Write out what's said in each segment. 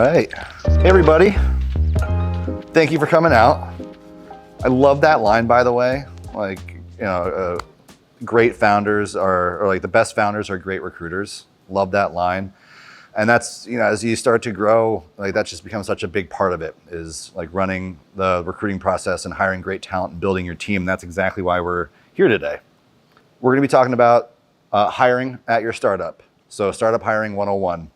right. Hey everybody. Thank you for coming out. I love that line, by the way. Great founders or like the best founders are great recruiters. Love that line. And that's, as you start to grow, like that just becomes such a big part of it, is like running the recruiting process and hiring great talent and building your team. That's exactly why we're here today. We're gonna be talking about hiring at your startup. So Startup Hiring 101.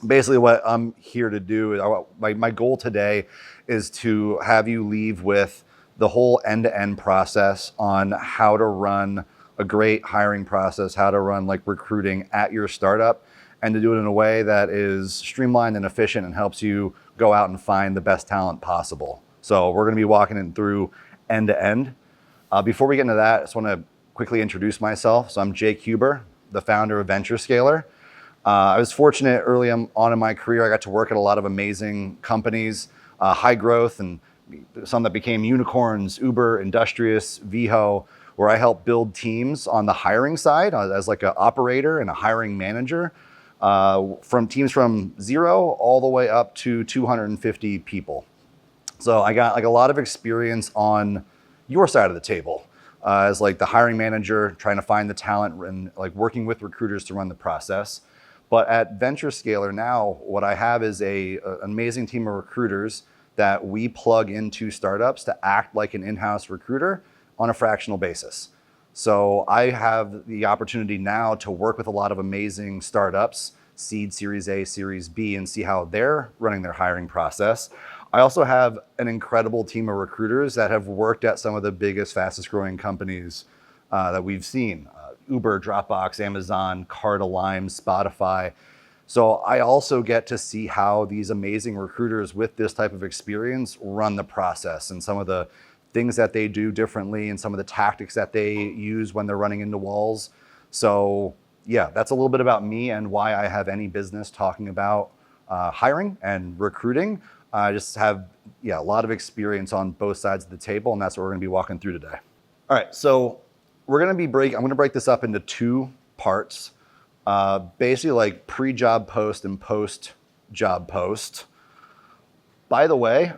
Basically what I'm here to do, my goal today is to have you leave with the whole end-to-end process on how to run a great hiring process, how to run like recruiting at your startup, and to do it in a way that is streamlined and efficient and helps you go out and find the best talent possible. So we're gonna be walking it through end to end. Before we get into that, I just wanna quickly introduce myself. So I'm Jake Huber, the founder of Venture Scaler. I was fortunate early on in my career. I got to work at a lot of amazing companies, high growth, and some that became unicorns, Uber, Industrious, Viho, where I helped build teams on the hiring side as like an operator and a hiring manager, from teams from 0 all the way up to 250 people. So I got like a lot of experience on your side of the table as like the hiring manager, trying to find the talent and like working with recruiters to run the process. But at Venture Scaler now, what I have is an amazing team of recruiters that we plug into startups to act like an in-house recruiter on a fractional basis. So I have the opportunity now to work with a lot of amazing startups, seed, Series A, Series B, and see how they're running their hiring process. I also have an incredible team of recruiters that have worked at some of the biggest, fastest growing companies that we've seen. Uber, Dropbox, Amazon, Carta Lime, Spotify. So I also get to see how these amazing recruiters with this type of experience run the process and some of the things that they do differently and some of the tactics that they use when they're running into walls. So yeah, that's a little bit about me and why I have any business talking about hiring and recruiting. I just have a lot of experience on both sides of the table, and that's what we're gonna be walking through today. All right, so I'm gonna break this up into 2 parts. Basically like pre-job post and post-job post. By the way,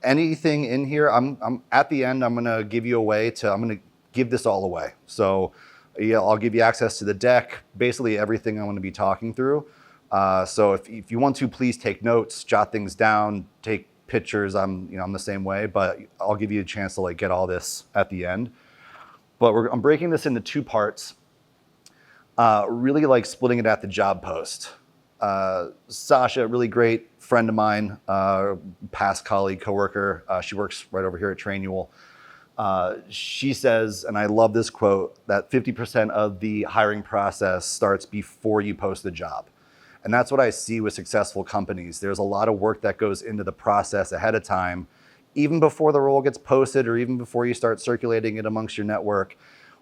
anything in here, I'm at the end, I'm gonna give this all away. So yeah, I'll give you access to the deck, basically everything I'm gonna be talking through. So if you want to, please take notes, jot things down, take pictures. I'm the same way, but I'll give you a chance to like get all this at the end. But I'm breaking this into 2 parts, really like splitting it at the job post. Sasha, a really great friend of mine, past colleague, coworker, she works right over here at Trainual. She says, and I love this quote, that 50% of the hiring process starts before you post the job. And that's what I see with successful companies. There's a lot of work that goes into the process ahead of time, even before the role gets posted or even before you start circulating it amongst your network,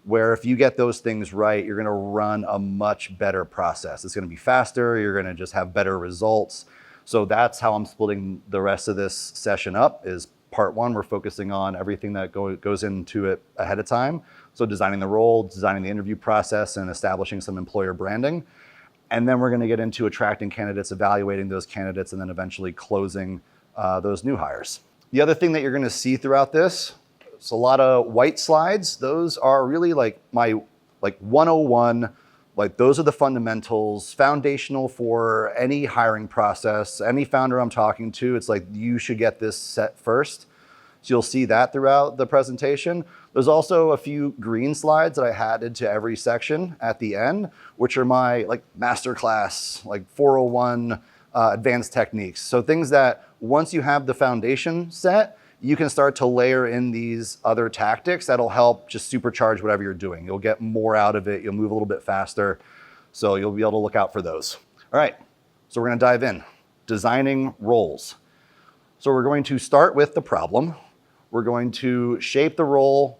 where if you get those things right, you're gonna run a much better process. It's gonna be faster, you're gonna just have better results. So that's how I'm splitting the rest of this session up, is part 1, we're focusing on everything that goes into it ahead of time. So designing the role, designing the interview process, and establishing some employer branding. And then we're gonna get into attracting candidates, evaluating those candidates, and then eventually closing those new hires. The other thing that you're gonna see throughout this, it's a lot of white slides. Those are really like my 101, like those are the fundamentals, foundational for any hiring process, any founder I'm talking to. It's like you should get this set first. So you'll see that throughout the presentation. There's also a few green slides that I added to every section at the end, which are my like masterclass, like 401 advanced techniques. So things that once you have the foundation set, you can start to layer in these other tactics that'll help just supercharge whatever you're doing. You'll get more out of it. You'll move a little bit faster. So you'll be able to look out for those. All right, so we're gonna dive in. Designing roles. So we're going to start with the problem. We're going to shape the role,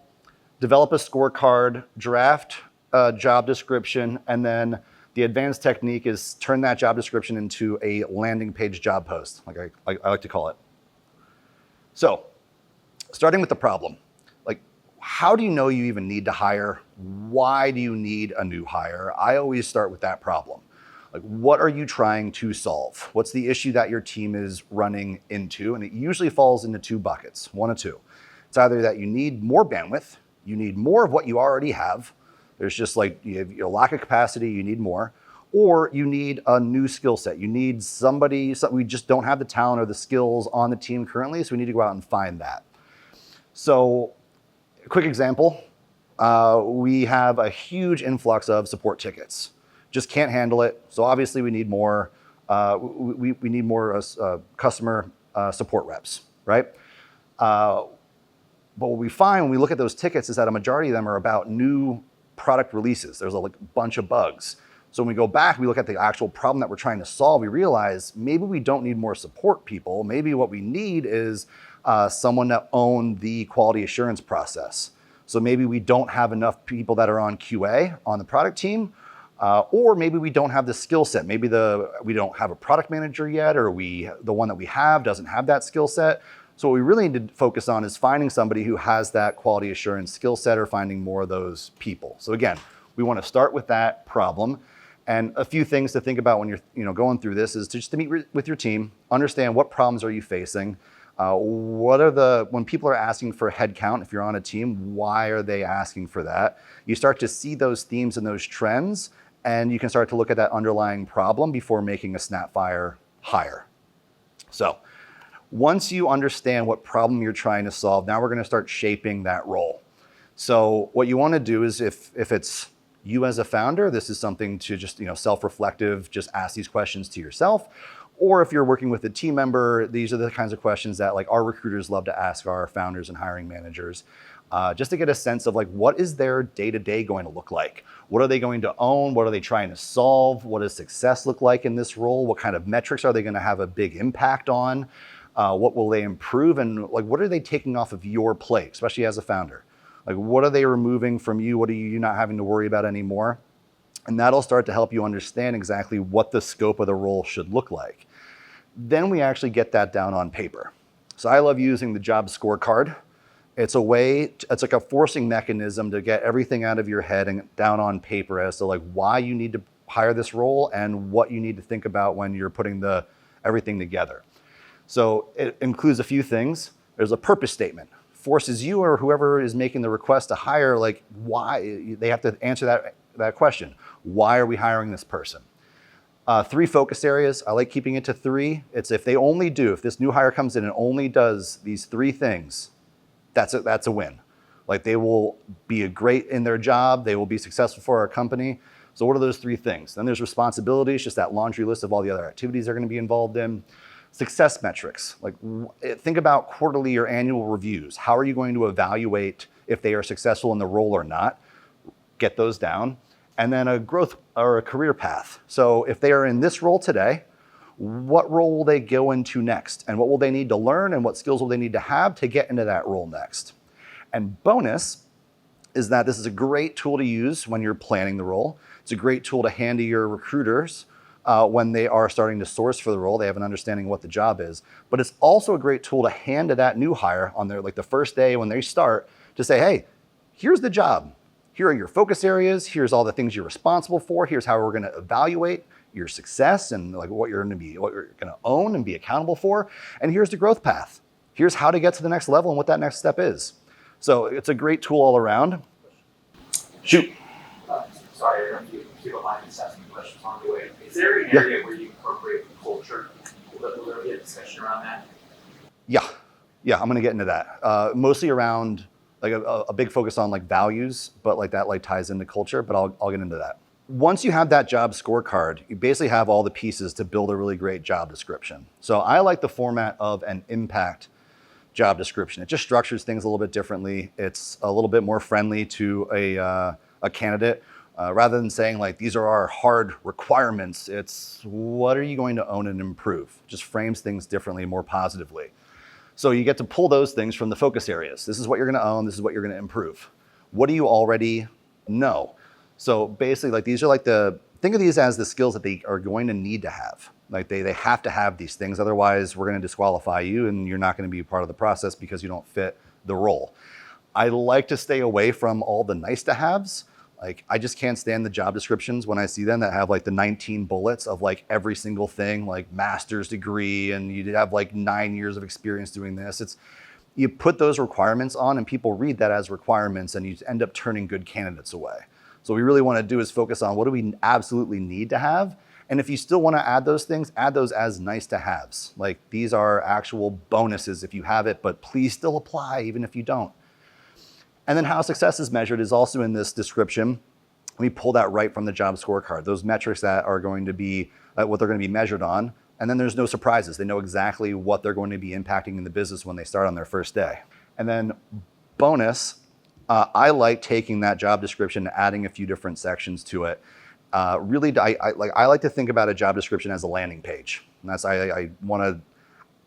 develop a scorecard, draft a job description, and then the advanced technique is turn that job description into a landing page job post, like I like to call it. So, starting with the problem, like how do you know you even need to hire? Why do you need a new hire? I always start with that problem. Like, what are you trying to solve? What's the issue that your team is running into? And it usually falls into two buckets, one of two. It's either that you need more bandwidth, you need more of what you already have. There's just like you have a lack of capacity, you need more, or you need a new skill set. You need somebody, we just don't have the talent or the skills on the team currently, so we need to go out and find that. So, a quick example, we have a huge influx of support tickets. Just can't handle it. So obviously we need more. We need more customer support reps, right? But what we find when we look at those tickets is that a majority of them are about new product releases. There's a bunch of bugs. So when we go back, we look at the actual problem that we're trying to solve. We realize maybe we don't need more support people. Maybe what we need is someone to own the quality assurance process. So maybe we don't have enough people that are on QA on the product team. Or maybe we don't have the skill set. Maybe we don't have a product manager yet, or the one that we have doesn't have that skill set. So what we really need to focus on is finding somebody who has that quality assurance skill set or finding more of those people. So again, we want to start with that problem. And a few things to think about when you're going through this is just to meet with your team, understand what problems are you facing. When people are asking for headcount, if you're on a team, why are they asking for that? You start to see those themes and those trends, and you can start to look at that underlying problem before making a Snapfire hire. So once you understand what problem you're trying to solve, now we're going to start shaping that role. So what you want to do is if it's you as a founder, this is something to just self-reflective, just ask these questions to yourself. Or if you're working with a team member, these are the kinds of questions that our recruiters love to ask our founders and hiring managers. Just to get a sense of what is their day-to-day going to look like? What are they going to own? What are they trying to solve? What does success look like in this role? What kind of metrics are they going to have a big impact on? What will they improve? And what are they taking off of your plate, especially as a founder? What are they removing from you? What are you not having to worry about anymore? And that'll start to help you understand exactly what the scope of the role should look like. Then we actually get that down on paper. So I love using the job scorecard. It's like a forcing mechanism to get everything out of your head and down on paper as to why you need to hire this role and what you need to think about when you're putting everything together. So it includes a few things. There's a purpose statement. Forces you or whoever is making the request to hire, why they have to answer that question. Why are we hiring this person? 3 focus areas. I like keeping it to 3. It's if this new hire comes in and only does these 3 things, that's a win. They will be great in their job. They will be successful for our company. So what are those 3 things? Then there's responsibilities, just that laundry list of all the other activities they're going to be involved in. Success metrics. Think about quarterly or annual reviews. How are you going to evaluate if they are successful in the role or not? Get those down. And then a growth or a career path. So if they are in this role today, what role will they go into next? And what will they need to learn and what skills will they need to have to get into that role next? And bonus is that this is a great tool to use when you're planning the role. It's a great tool to hand to your recruiters when they are starting to source for the role. They have an understanding of what the job is. But it's also a great tool to hand to that new hire on their the first day when they start to say, hey, here's the job. Here are your focus areas. Here's all the things you're responsible for. Here's how we're going to evaluate your success and what you're going to own and be accountable for. And here's the growth path. Here's how to get to the next level and what that next step is. So it's a great tool all around. Shoot. Sorry, if you don't mind just asking questions on the way. Is there an area where you incorporate culture? Will there be a discussion around that? Yeah, I'm going to get into that. Mostly around a big focus on values, but that ties into culture, but I'll get into that. Once you have that job scorecard, you basically have all the pieces to build a really great job description. So I like the format of an impact job description. It just structures things a little bit differently. It's a little bit more friendly to a candidate. Rather than saying these are our hard requirements, it's what are you going to own and improve? Just frames things differently, more positively. So you get to pull those things from the focus areas. This is what you're going to own. This is what you're going to improve. What do you already know? So basically, these are think of these as the skills that they are going to need to have. They have to have these things. Otherwise, we're going to disqualify you and you're not going to be part of the process because you don't fit the role. I like to stay away from all the nice to haves. Like, I just can't stand the job descriptions when I see them that have like the 19 bullets of like every single thing, like master's degree, and you have like 9 years of experience doing this. You put those requirements on and people read that as requirements, and you end up turning good candidates away. So what we really want to do is focus on what do we absolutely need to have. And if you still want to add those things, add those as nice to haves. Like, these are actual bonuses if you have it, but please still apply even if you don't. And then how success is measured is also in this description. We pull that right from the job scorecard, those metrics that are going to be what they're going to be measured on. And then there's no surprises. They know exactly what they're going to be impacting in the business when they start on their first day. And then bonus, I like taking that job description and adding a few different sections to it. I like to think about a job description as a landing page. And I want to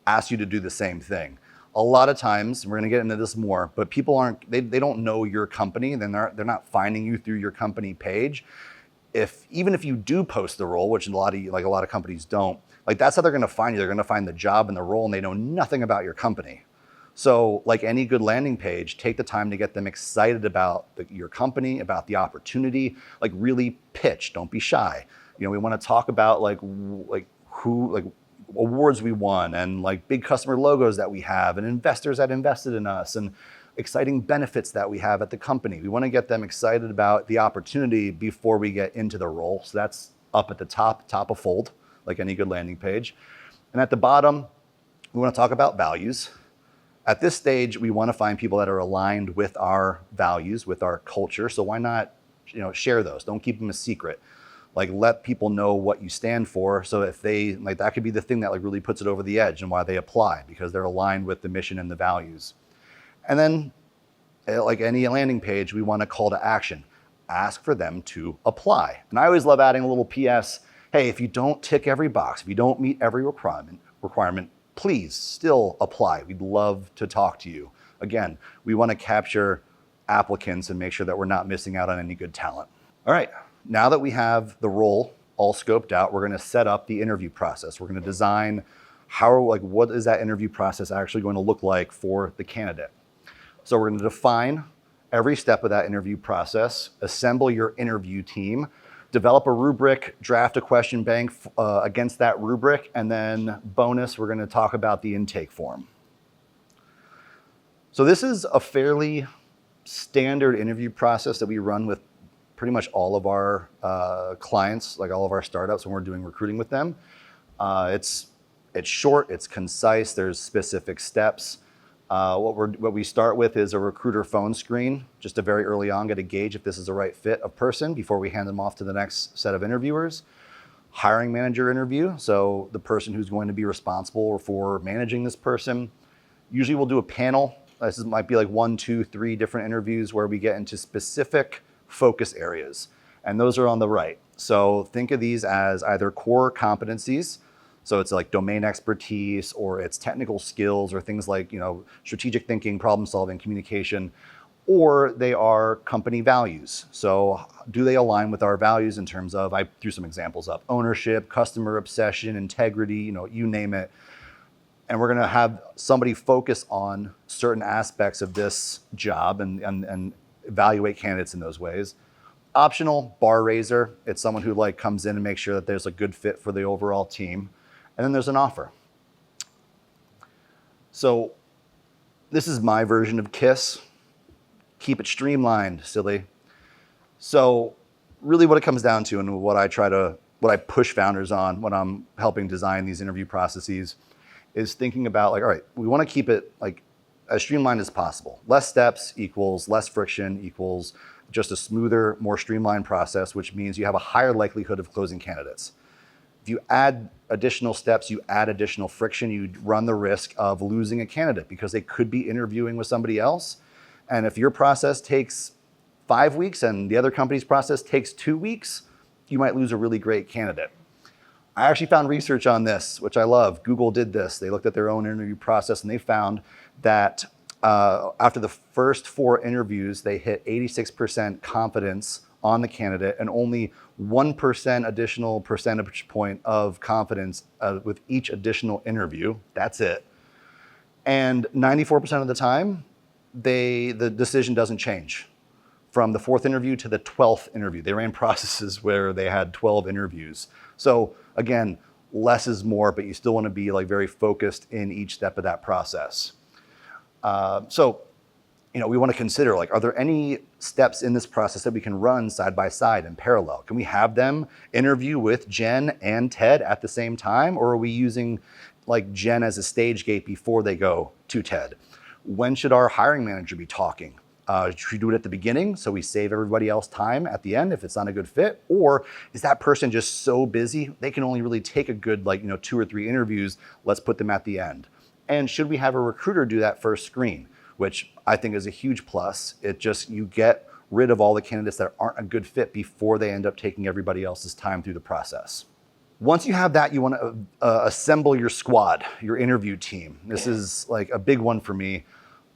ask you to do the same thing. A lot of times, we're going to get into this more, but people they don't know your company, then they're not finding you through your company page. Even if you do post the role, which a lot of companies don't, like, that's how they're going to find you. They're going to find the job and the role, and they know nothing about your company. So, like any good landing page, take the time to get them excited about your company, about the opportunity. Like, really pitch. Don't be shy. We want to talk about who awards we won, and like big customer logos that we have, and investors that invested in us, and exciting benefits that we have at the company. We want to get them excited about the opportunity before we get into the role. So that's up at the top of fold, like any good landing page. And at the bottom, we want to talk about values. At this stage, we want to find people that are aligned with our values, with our culture. So why not, share those? Don't keep them a secret. Like, let people know what you stand for. So if that could be the thing that really puts it over the edge and why they apply, because they're aligned with the mission and the values. And then, like any landing page, we want a call to action. Ask for them to apply. And I always love adding a little PS. Hey, if you don't tick every box, if you don't meet every requirement, please still apply. We'd love to talk to you. Again, we want to capture applicants and make sure that we're not missing out on any good talent. All right. Now that we have the role all scoped out, we're going to set up the interview process. We're going to design what is that interview process actually going to look like for the candidate. So we're going to define every step of that interview process, assemble your interview team, develop a rubric, draft a question bank against that rubric, and then bonus, we're going to talk about the intake form. So this is a fairly standard interview process that we run with pretty much all of our clients, like all of our startups when we're doing recruiting with them. It's short, it's concise, there's specific steps. What we start with is a recruiter phone screen, just to very early on get a gauge if this is the right fit of person before we hand them off to the next set of interviewers. Hiring manager interview, so the person who's going to be responsible for managing this person. Usually we'll do a panel. This might be like 1, 2, 3 different interviews where we get into specific focus areas, and those are on the right. So think of these as either core competencies, so it's like domain expertise, or it's technical skills, or things like strategic thinking, problem solving, communication, or they are company values. So do they align with our values in terms of, I threw some examples up, ownership, customer obsession, integrity, you name it. And we're going to have somebody focus on certain aspects of this job and evaluate candidates in those ways. Optional, bar raiser. It's someone who comes in and makes sure that there's a good fit for the overall team. And then there's an offer. So this is my version of KISS. Keep it streamlined, silly. So really what it comes down to, and what I push founders on when I'm helping design these interview processes, is thinking about all right, we want to keep it as streamlined as possible. Less steps equals less friction equals just a smoother, more streamlined process, which means you have a higher likelihood of closing candidates. If you add additional steps, you add additional friction, you run the risk of losing a candidate because they could be interviewing with somebody else. And if your process takes 5 weeks and the other company's process takes 2 weeks, you might lose a really great candidate. I actually found research on this, which I love. Google did this. They looked at their own interview process and they found that after the first 4 interviews, they hit 86% confidence on the candidate and only 1% additional percentage point of confidence with each additional interview. That's it. And 94% of the time, the decision doesn't change. from the 4th interview to the 12th interview. They ran processes where they had 12 interviews. So again, less is more, but you still want to be like very focused in each step of that process. We want to consider, like, are there any steps in this process that we can run side by side in parallel? Can we have them interview with Jen and Ted at the same time? Or are we using like Jen as a stage gate before they go to Ted? When should our hiring manager be talking? Should we do it at the beginning so we save everybody else time at the end if it's not a good fit? Or is that person just so busy they can only really take a good 2 or 3 interviews? Let's put them at the end. And should we have a recruiter do that first screen, which I think is a huge plus. You get rid of all the candidates that aren't a good fit before they end up taking everybody else's time through the process. Once you have that, you want to assemble your squad, your interview team. This is like a big one for me.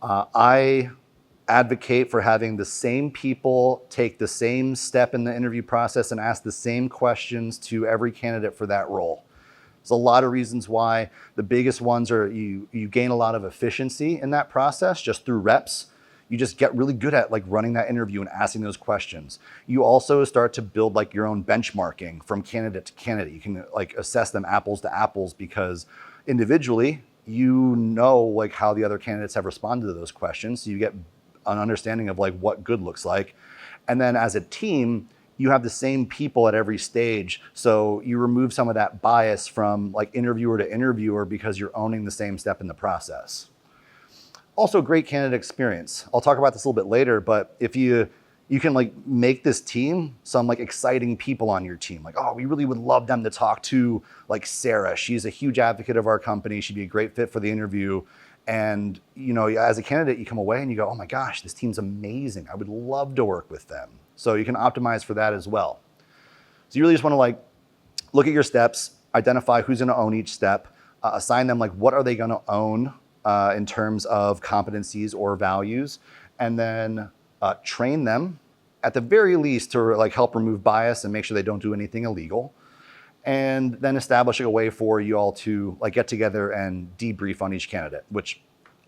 I advocate for having the same people take the same step in the interview process and ask the same questions to every candidate for that role. There's a lot of reasons why. The biggest ones are you gain a lot of efficiency in that process just through reps. You just get really good at like running that interview and asking those questions. You also start to build like your own benchmarking from candidate to candidate. You can like assess them apples to apples because individually, you know like how the other candidates have responded to those questions. So you get an understanding of like what good looks like. And then as a team, you have the same people at every stage. So you remove some of that bias from like interviewer to interviewer because you're owning the same step in the process. Also great candidate experience. I'll talk about this a little bit later, but if you can like make this team some like exciting people on your team. Like, oh, we really would love them to talk to like Sarah. She's a huge advocate of our company. She'd be a great fit for the interview. And as a candidate, you come away and you go, oh my gosh, this team's amazing. I would love to work with them. So you can optimize for that as well. So you really just want to like look at your steps, identify who's going to own each step, assign them like what are they going to own in terms of competencies or values, and then train them at the very least to like help remove bias and make sure they don't do anything illegal. And then establishing a way for you all to like get together and debrief on each candidate, which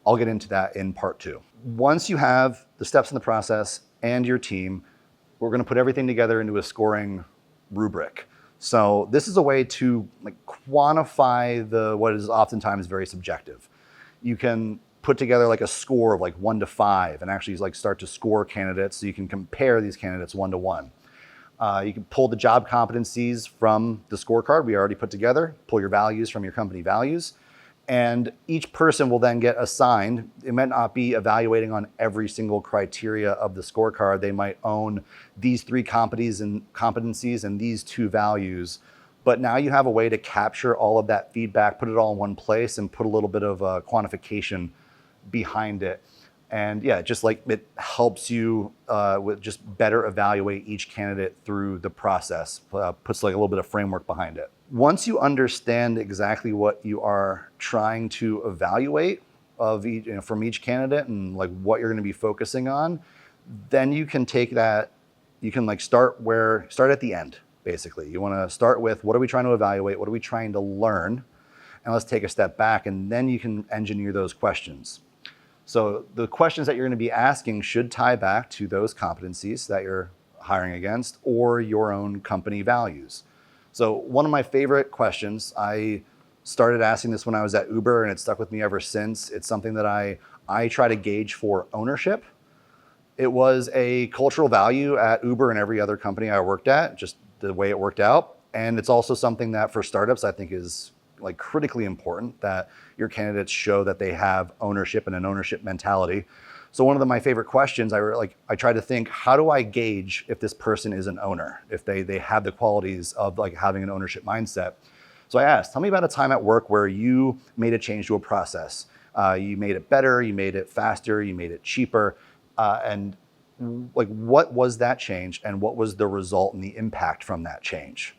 I'll get into that in part 2. Once you have the steps in the process and your team, we're going to put everything together into a scoring rubric. So this is a way to like quantify what is oftentimes very subjective. You can put together like a score of like 1 to 5 and actually like start to score candidates so you can compare these candidates 1 to 1. You can pull the job competencies from the scorecard we already put together, pull your values from your company values, and each person will then get assigned. It might not be evaluating on every single criteria of the scorecard. They might own these 3 competencies and these 2 values. But now you have a way to capture all of that feedback, put it all in one place, and put a little bit of quantification behind it. And yeah, just like it helps you with just better evaluate each candidate through the process, puts like a little bit of framework behind it. Once you understand exactly what you are trying to evaluate of each, from each candidate and like what you're going to be focusing on, then you can take that, you can like start at the end, basically. You want to start with what are we trying to evaluate? What are we trying to learn? And let's take a step back, and then you can engineer those questions. So the questions that you're going to be asking should tie back to those competencies that you're hiring against or your own company values. So one of my favorite questions, I started asking this when I was at Uber and it stuck with me ever since. It's something that I try to gauge for ownership. It was a cultural value at Uber and every other company I worked at, just the way it worked out. And it's also something that for startups I think is like critically important, that your candidates show that they have ownership and an ownership mentality. So one of my favorite questions, I try to think, how do I gauge if this person is an owner, if they have the qualities of like having an ownership mindset? So I asked, tell me about a time at work where you made a change to a process. You made it better, you made it faster, you made it cheaper, and like what was that change and what was the result and the impact from that change?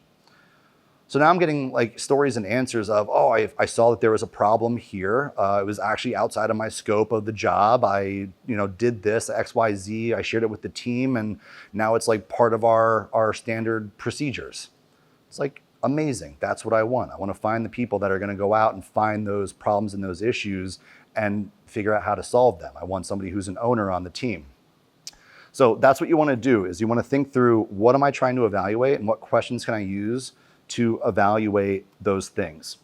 So now I'm getting like stories and answers of, oh, I saw that there was a problem here. It was actually outside of my scope of the job. I did this X, Y, Z. I shared it with the team, and now it's like part of our standard procedures. It's like amazing. That's what I want. I want to find the people that are going to go out and find those problems and those issues and figure out how to solve them. I want somebody who's an owner on the team. So that's what you want to do, is you want to think through, what am I trying to evaluate and what questions can I use to evaluate those things.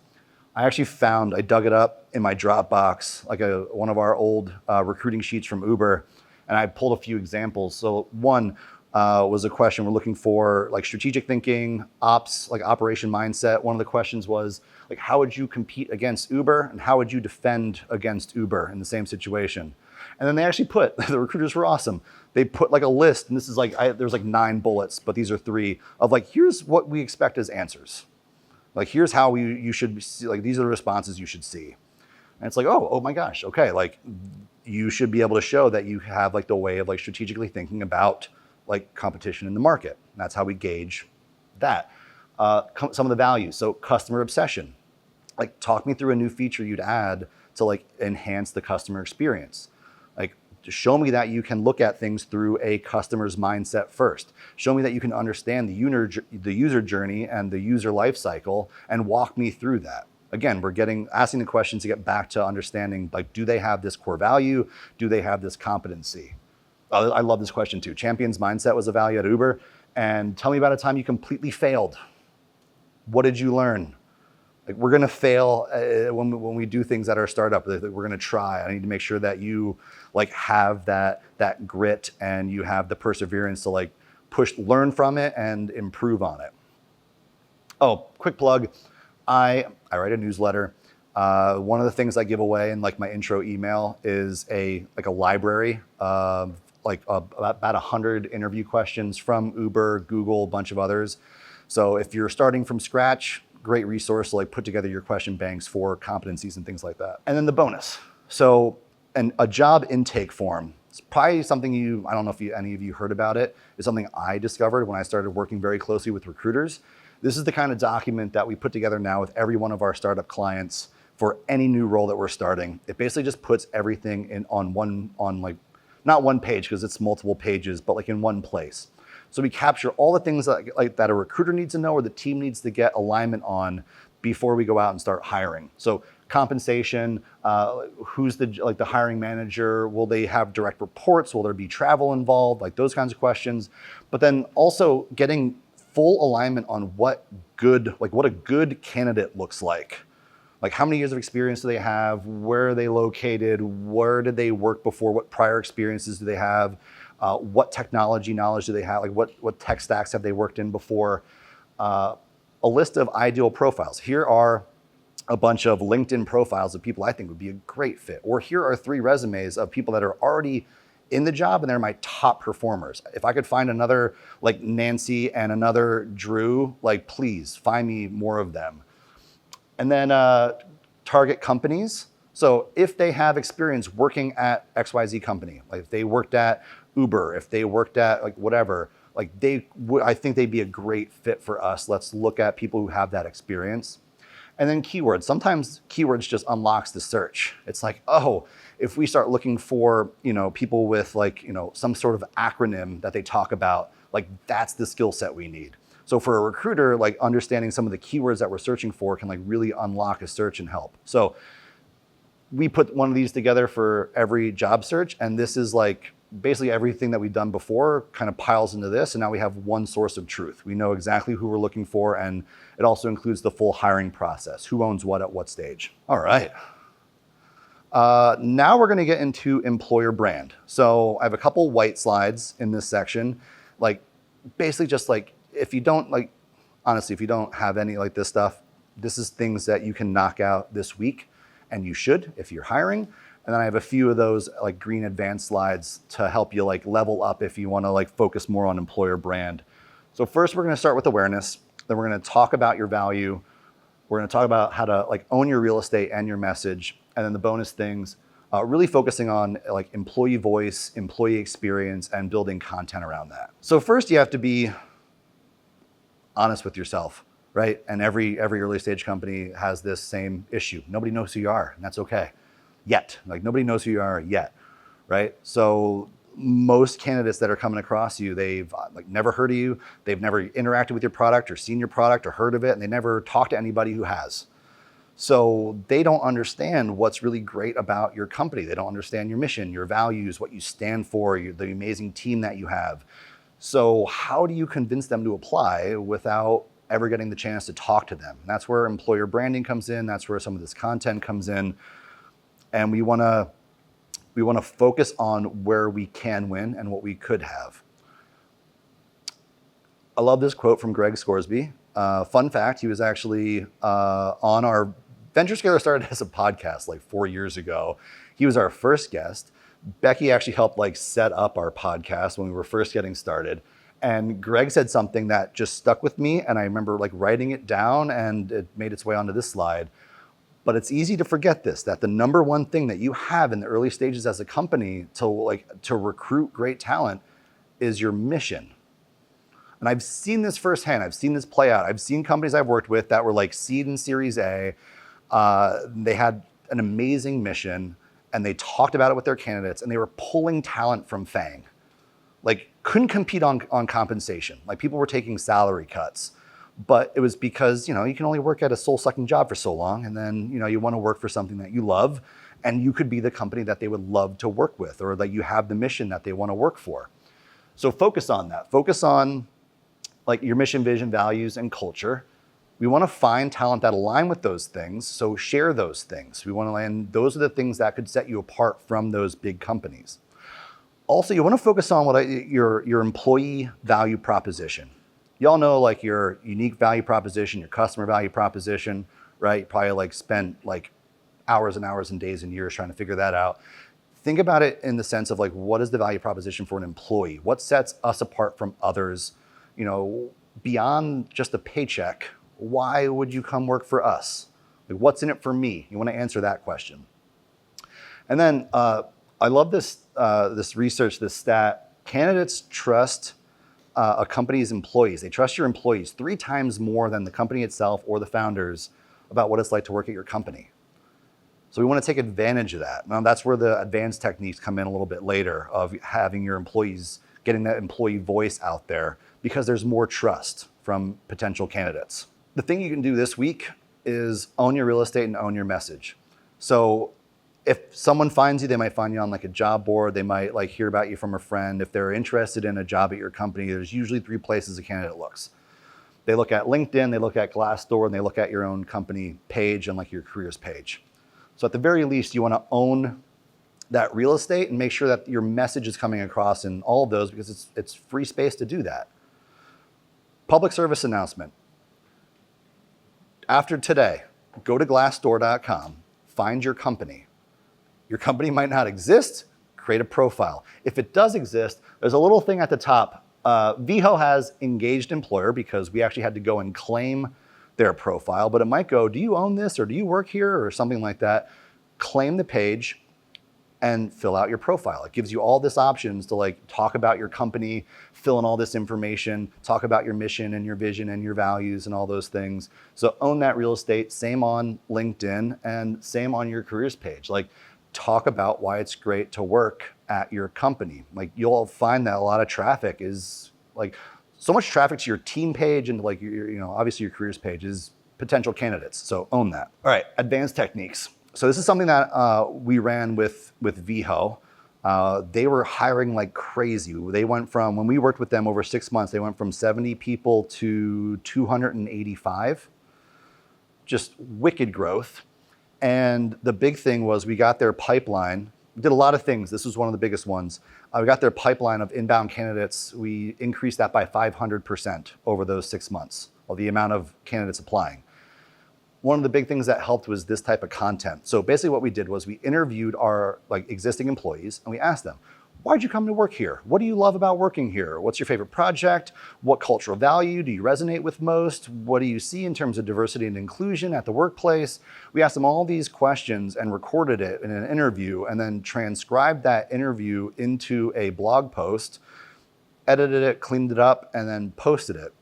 I actually found, I dug it up in my Dropbox, like one of our old recruiting sheets from Uber, and I pulled a few examples. So one was a question we're looking for, like strategic thinking, ops, like operation mindset. One of the questions was, like, how would you compete against Uber and how would you defend against Uber in the same situation? And then they actually put, the recruiters were awesome. They put like a list, and this is like, there's like 9 bullets, but these are 3 of like, here's what we expect as answers. Like, here's how you should see, like, these are the responses you should see. And it's like, oh my gosh, okay. Like, you should be able to show that you have like the way of like strategically thinking about like competition in the market. And that's how we gauge that. Some of the values. So customer obsession, like talk me through a new feature you'd add to like enhance the customer experience. Like, show me that you can look at things through a customer's mindset first. Show me that you can understand the user journey and the user life cycle and walk me through that. Again, we're asking the questions to get back to understanding, like, do they have this core value? Do they have this competency? I love this question too. Champion's mindset was a value at Uber. And tell me about a time you completely failed. What did you learn? Like, we're gonna fail when we do things at our startup. We're gonna try. I need to make sure that you like have that grit and you have the perseverance to like learn from it and improve on it. Oh, quick plug. I write a newsletter. One of the things I give away in like my intro email is a library of like about 100 interview questions from Uber, Google, a bunch of others. So if you're starting from scratch, great resource to like put together your question banks for competencies and things like that. And then the bonus. So a job intake form. It's probably something I don't know if any of you heard about it. It's something I discovered when I started working very closely with recruiters. This is the kind of document that we put together now with every one of our startup clients for any new role that we're starting. It basically just puts everything on like, not one page because it's multiple pages, but like in one place. So we capture all the things that a recruiter needs to know or the team needs to get alignment on before we go out and start hiring. So compensation, who's the hiring manager? Will they have direct reports? Will there be travel involved? Like those kinds of questions. But then also getting full alignment on what a good candidate looks like. Like, how many years of experience do they have? Where are they located? Where did they work before? What prior experiences do they have? What technology knowledge do they have? Like, what tech stacks have they worked in before? A list of ideal profiles. Here are a bunch of LinkedIn profiles of people I think would be a great fit. Or here are 3 resumes of people that are already in the job and they're my top performers. If I could find another like Nancy and another Drew, like, please find me more of them. And then target companies. So if they have experience working at XYZ company, like if they worked at Uber, if they worked at like whatever, like I think they'd be a great fit for us. Let's look at people who have that experience. And then keywords. Sometimes keywords just unlocks the search. It's like, oh, if we start looking for, people with like, some sort of acronym that they talk about, like that's the skill set we need. So for a recruiter, like understanding some of the keywords that we're searching for can like really unlock a search and help. So we put one of these together for every job search. And this is like basically everything that we've done before kind of piles into this. And now we have one source of truth. We know exactly who we're looking for. And it also includes the full hiring process. Who owns what at what stage. All right. Now we're going to get into employer brand. So I have a couple white slides in this section, like basically just like, if you don't have any like this stuff, this is things that you can knock out this week, and you should if you're hiring. And then I have a few of those like green advanced slides to help you like level up if you want to like focus more on employer brand. So first we're going to start with awareness. Then we're going to talk about your value. We're going to talk about how to like own your real estate and your message. And then the bonus things, really focusing on like employee voice, employee experience, and building content around that. So first you have to be honest with yourself, right? And every early stage company has this same issue. Nobody knows who you are, and that's okay. Yet, like nobody knows who you are yet, right? So most candidates that are coming across you, they've like never heard of you, they've never interacted with your product or seen your product or heard of it, and they never talked to anybody who has. So they don't understand what's really great about your company. They don't understand your mission, your values, what you stand for, the amazing team that you have. So how do you convince them to apply without ever getting the chance to talk to them? And that's where employer branding comes in. That's where some of this content comes in. And we want to focus on where we can win and what we could have. I love this quote from Greg Scoresby. Fun fact, he was actually on our Venture Scaler started as a podcast like 4 years ago. He was our first guest. Becky actually helped set up our podcast when we were first getting started. And Greg said something that just stuck with me. And I remember writing it down, and it made its way onto this slide. But it's easy to forget this, that the number one thing that you have in the early stages as a company to recruit great talent is your mission. And I've seen this firsthand. I've seen this play out. I've seen companies I've worked with that were seed and Series A. They had an amazing mission, and they talked about it with their candidates, and they were pulling talent from FANG. Couldn't compete on compensation. People were taking salary cuts. But it was because, you can only work at a soul-sucking job for so long, and then, you want to work for something that you love, and you could be the company that they would love to work with, or that you have the mission that they want to work for. So focus on that. Focus on your mission, vision, values, and culture. We want to find talent that align with those things, so share those things. We want to land, those are the things that could set you apart from those big companies. Also, you want to focus on your employee value proposition. You all know your unique value proposition, your customer value proposition, right? You probably spent hours and hours and days and years trying to figure that out. Think about it in the sense of what is the value proposition for an employee? What sets us apart from others? Beyond just a paycheck, why would you come work for us? What's in it for me? You want to answer that question. And then I love this research, this stat. Candidates trust a company's employees. They trust your employees 3 times more than the company itself or the founders about what it's like to work at your company. So we want to take advantage of that. Now that's where the advanced techniques come in a little bit later, of having your employees, getting that employee voice out there, because there's more trust from potential candidates. The thing you can do this week is own your real estate and own your message. So if someone finds you, they might find you on a job board. They might hear about you from a friend. If they're interested in a job at your company, there's usually 3 places a candidate looks. They look at LinkedIn, they look at Glassdoor, and they look at your own company page and your careers page. So at the very least, you want to own that real estate and make sure that your message is coming across in all of those, because it's free space to do that. Public service announcement. After today, go to glassdoor.com, find your company. Your company might not exist, create a profile. If it does exist, there's a little thing at the top. VHO has engaged employer, because we actually had to go and claim their profile, but it might go, do you own this, or do you work here, or something like that. Claim the page and fill out your profile. It gives you all this options to talk about your company, fill in all this information, talk about your mission and your vision and your values and all those things. So own that real estate. Same on LinkedIn, and same on your careers page. Talk about why it's great to work at your company. You'll find that a lot of traffic is so much traffic to your team page and your obviously your careers page is potential candidates. So own that. All right, advanced techniques. So this is something that we ran with VHO. They were hiring like crazy. They went from, when we worked with them over 6 months, they went from 70 people to 285. Just wicked growth. And the big thing was we got their pipeline. We did a lot of things. This was one of the biggest ones. We got their pipeline of inbound candidates. We increased that by 500% over those 6 months, or the amount of candidates applying. One of the big things that helped was this type of content. So basically what we did was we interviewed our existing employees and we asked them, why'd you come to work here? What do you love about working here? What's your favorite project? What cultural value do you resonate with most? What do you see in terms of diversity and inclusion at the workplace? We asked them all these questions and recorded it in an interview, and then transcribed that interview into a blog post, edited it, cleaned it up, and then posted it.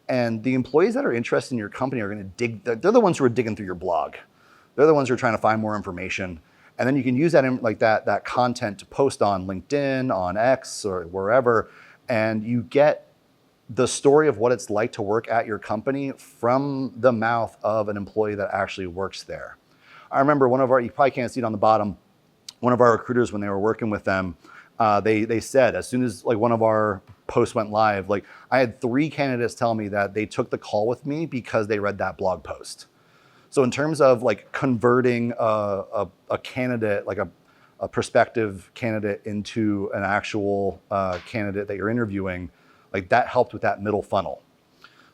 And the employees that are interested in your company are going to dig, they're the ones who are digging through your blog. They're the ones who are trying to find more information. And then you can use that content to post on LinkedIn, on X, or wherever, and you get the story of what it's like to work at your company from the mouth of an employee that actually works there. I remember you probably can't see it on the bottom, one of our recruiters, when they were working with them, they said, as soon as like one of our posts went live, like I had 3 candidates tell me that they took the call with me because they read that blog post. So in terms of like converting a candidate, like a prospective candidate into an actual candidate that you're interviewing, like that helped with that middle funnel.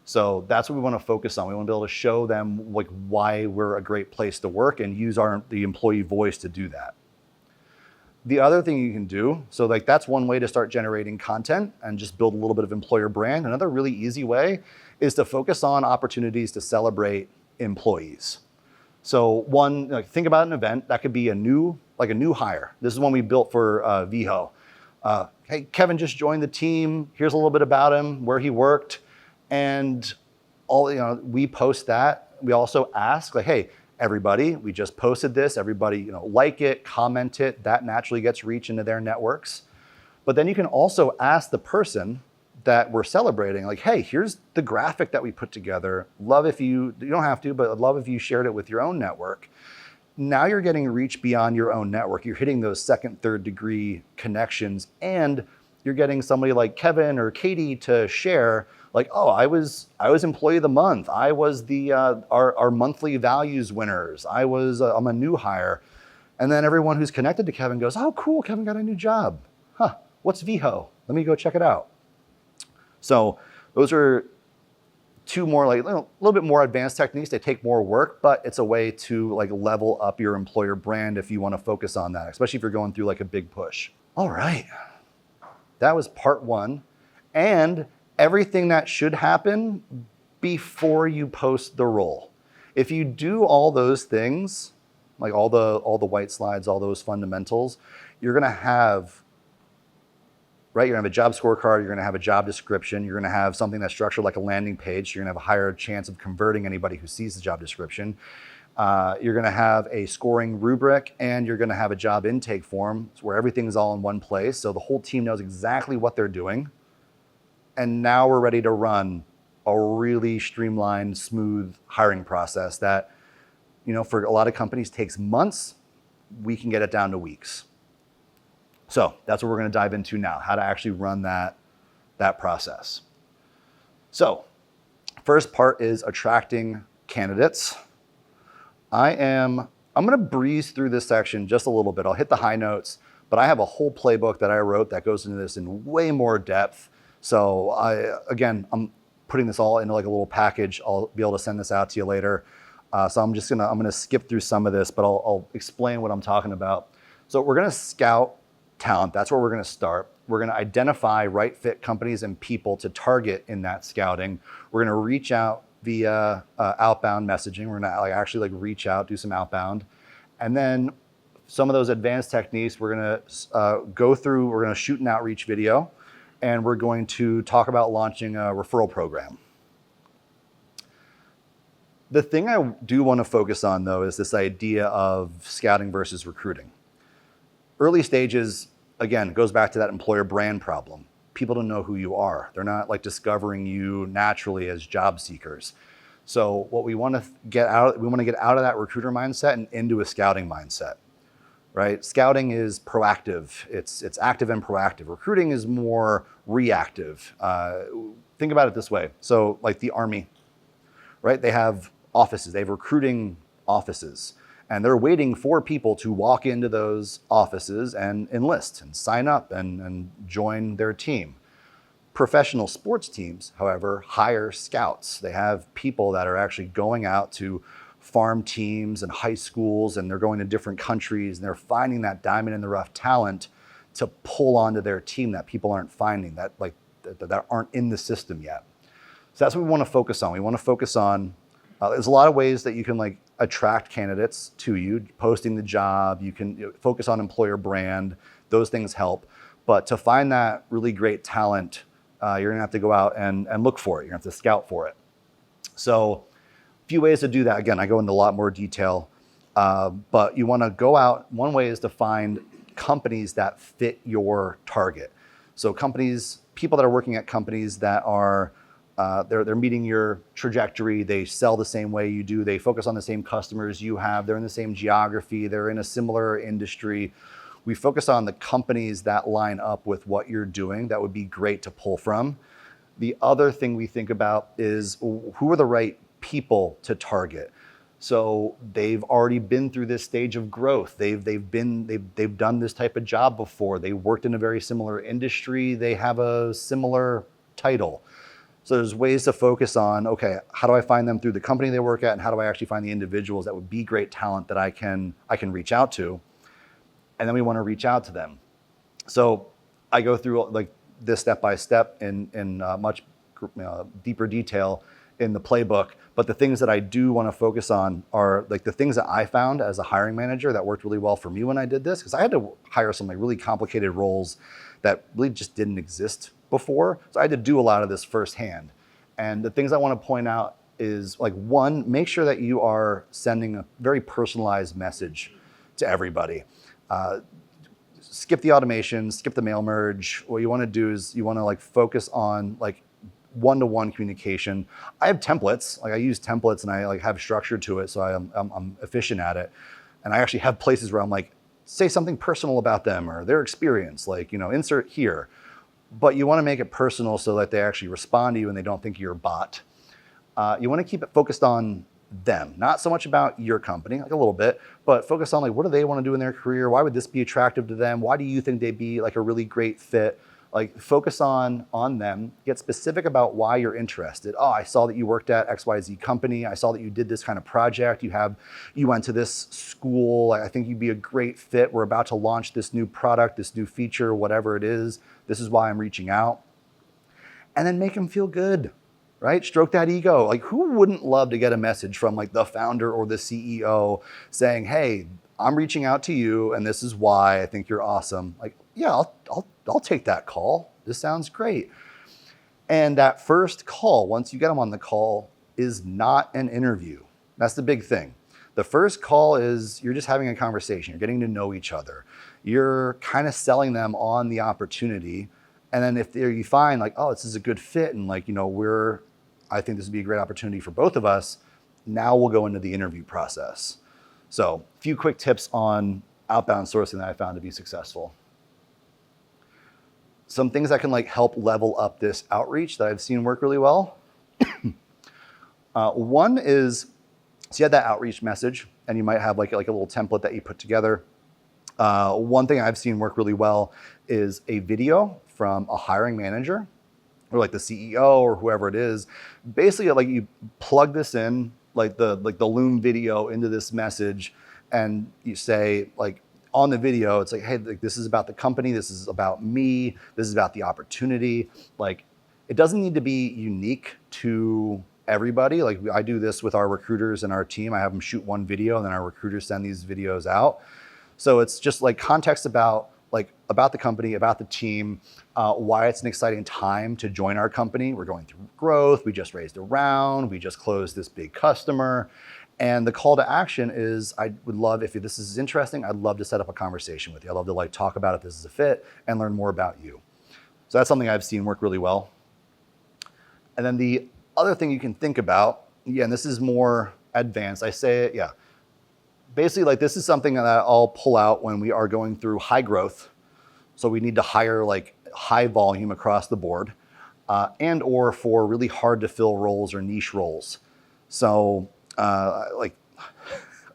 So that's what we want to focus on. We want to be able to show them like why we're a great place to work and use the employee voice to do that. The other thing you can do, so like that's one way to start generating content and just build a little bit of employer brand. Another really easy way is to focus on opportunities to celebrate employees. So one, like think about an event that could be a new hire. This is one we built for VHO. Hey, Kevin just joined the team. Here's a little bit about him, where he worked, and we post that. We also ask like, hey, everybody, we just posted this. Everybody, like it, comment it. That naturally gets reach into their networks. But then you can also ask the person that we're celebrating, like, hey, here's the graphic that we put together. Love if you don't have to, but I'd love if you shared it with your own network. Now you're getting reach beyond your own network. You're hitting those second, third degree connections, and you're getting somebody like Kevin or Katie to share like, oh, I was employee of the month. I was our monthly values winners. I'm a new hire. And then everyone who's connected to Kevin goes, oh, cool, Kevin got a new job. Huh, what's VHO? Let me go check it out. So those are 2 more like a little bit more advanced techniques. They take more work, but it's a way to like level up your employer brand if you want to focus on that, especially if you're going through like a big push. All right, that was part 1. And everything that should happen before you post the role. If you do all those things, like all the white slides, all those fundamentals, you're gonna have, right? You're gonna have a job scorecard, you're gonna have a job description, you're gonna have something that's structured like a landing page, so you're gonna have a higher chance of converting anybody who sees the job description. You're gonna have a scoring rubric, and you're gonna have a job intake form where everything's all in one place, so the whole team knows exactly what they're doing. And now we're ready to run a really streamlined, smooth hiring process that, for a lot of companies takes months. We can get it down to weeks. So that's what we're going to dive into now, how to actually run that process. So first part is attracting candidates. I'm going to breeze through this section just a little bit. I'll hit the high notes, but I have a whole playbook that I wrote that goes into this in way more depth. So I'm putting this all into like a little package. I'll be able to send this out to you later. So I'm gonna skip through some of this, but I'll explain what I'm talking about. So we're gonna scout talent. That's where we're gonna start. We're gonna identify right fit companies and people to target in that scouting. We're gonna reach out via outbound messaging. We're gonna actually reach out, do some outbound, and then some of those advanced techniques we're gonna go through. We're gonna shoot an outreach video. And we're going to talk about launching a referral program. The thing I do want to focus on, though, is this idea of scouting versus recruiting. Early stages, again, goes back to that employer brand problem. People don't know who you are. They're not discovering you naturally as job seekers. So what we want to get out of that recruiter mindset and into a scouting mindset. Right? Scouting is proactive. It's active and proactive. Recruiting is more reactive. Think about it this way. So like the Army, right? They have offices. They have recruiting offices. And they're waiting for people to walk into those offices and enlist and sign up and join their team. Professional sports teams, however, hire scouts. They have people that are actually going out to farm teams and high schools, and they're going to different countries, and they're finding that diamond in the rough talent to pull onto their team that people aren't finding, that aren't in the system yet. So that's what we want to focus on. We want to focus on, there's a lot of ways that you can attract candidates to you, posting the job, you can focus on employer brand, those things help. But to find that really great talent, you're gonna have to go out and look for it. You're gonna have to scout for it. So few ways to do that. Again, I go into a lot more detail, but you want to go out. One way is to find companies that fit your target. So companies people that are working at companies that are they're meeting your trajectory. They sell the same way you do. They focus on the same customers you have. They're in the same geography. They're in a similar industry. We focus on the companies that line up with what you're doing. That would be great to pull from. The other thing we think about is who are the right people to target. So they've already been through this stage of growth. They've done this type of job before. They worked in a very similar industry. They have a similar title. So there's ways to focus on, okay, how do I find them through the company they work at, and how do I actually find the individuals that would be great talent that I can reach out to? And then we want to reach out to them. So I go through like this step by step in much deeper detail in the playbook. But the things that I do want to focus on are like the things that I found as a hiring manager that worked really well for me when I did this, because I had to hire some like really complicated roles that really just didn't exist before. So I had to do a lot of this firsthand. And the things I want to point out is like, one, make sure that you are sending a very personalized message to everybody. Skip the automation, skip the mail merge. What you want to do is you want to like focus on like one-to-one communication. I have templates, like I use templates and I like have structure to it, so I'm efficient at it. And I actually have places where I'm like, say something personal about them or their experience, like, insert here. But you want to make it personal so that they actually respond to you and they don't think you're a bot. You want to keep it focused on them, not so much about your company, like a little bit, but focus on like, what do they want to do in their career? Why would this be attractive to them? Why do you think they'd be like a really great fit? Like focus on them, get specific about why you're interested. Oh, I saw that you worked at XYZ company. I saw that you did this kind of project. You went to this school. I think you'd be a great fit. We're about to launch this new product, this new feature, whatever it is. This is why I'm reaching out. And then make them feel good, right? Stroke that ego. Like who wouldn't love to get a message from like the founder or the CEO saying, hey, I'm reaching out to you and this is why I think you're awesome. Like, yeah, I'll take that call. This sounds great. And that first call, once you get them on the call, is not an interview. That's the big thing. The first call is you're just having a conversation. You're getting to know each other. You're kind of selling them on the opportunity. And then if you find like, oh, this is a good fit and like, I think this would be a great opportunity for both of us, now we'll go into the interview process. So a few quick tips on outbound sourcing that I found to be successful. Some things that can like help level up this outreach that I've seen work really well. One is, so you had that outreach message and you might have like a little template that you put together. One thing I've seen work really well is a video from a hiring manager or like the CEO or whoever it is. Basically like you plug this in, like the Loom video into this message and you say like, on the video, it's like, hey, like, this is about the company. This is about me. This is about the opportunity. Like, it doesn't need to be unique to everybody. Like I do this with our recruiters and our team. I have them shoot one video and then our recruiters send these videos out. So it's just like context about the company, about the team, why it's an exciting time to join our company. We're going through growth. We just raised a round. We just closed this big customer. And the call to action is, I would love, if this is interesting, I'd love to set up a conversation with you. I'd love to like talk about if this is a fit and learn more about you. So that's something I've seen work really well. And then the other thing you can think about, and this is more advanced, I say it, basically like this is something that I'll pull out when we are going through high growth. So we need to hire like high volume across the board and or for really hard to fill roles or niche roles. So I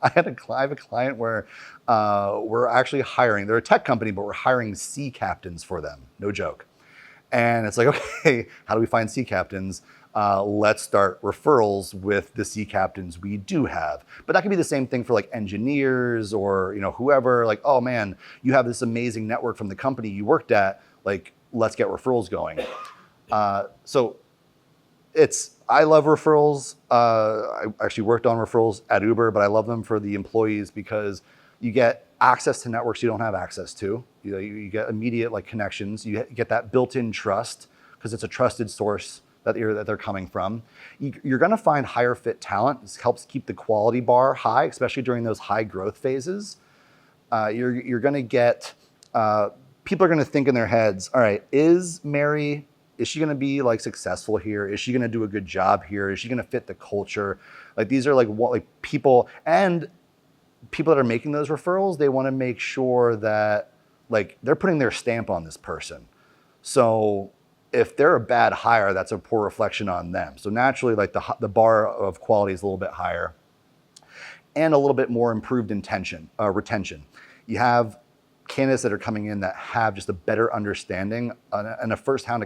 have a client where we're actually hiring, they're a tech company, but we're hiring sea captains for them. No joke. And it's like, okay, how do we find sea captains? Let's start referrals with the sea captains we do have. But that could be the same thing for like engineers or, whoever, like, oh man, you have this amazing network from the company you worked at, like, let's get referrals going. I love referrals. I actually worked on referrals at Uber, but I love them for the employees because you get access to networks you don't have access to. You get immediate like connections. You get that built-in trust because it's a trusted source that they're coming from. You're going to find higher fit talent. This helps keep the quality bar high, especially during those high growth phases. You're going to get people are going to think in their heads, all right, is she going to be like successful here? Is she going to do a good job here? Is she going to fit the culture? Like these are like what like people that are making those referrals, they want to make sure that like they're putting their stamp on this person. So if they're a bad hire, that's a poor reflection on them. So naturally, like the bar of quality is a little bit higher and a little bit more improved retention. You have candidates that are coming in that have just a better understanding and a firsthand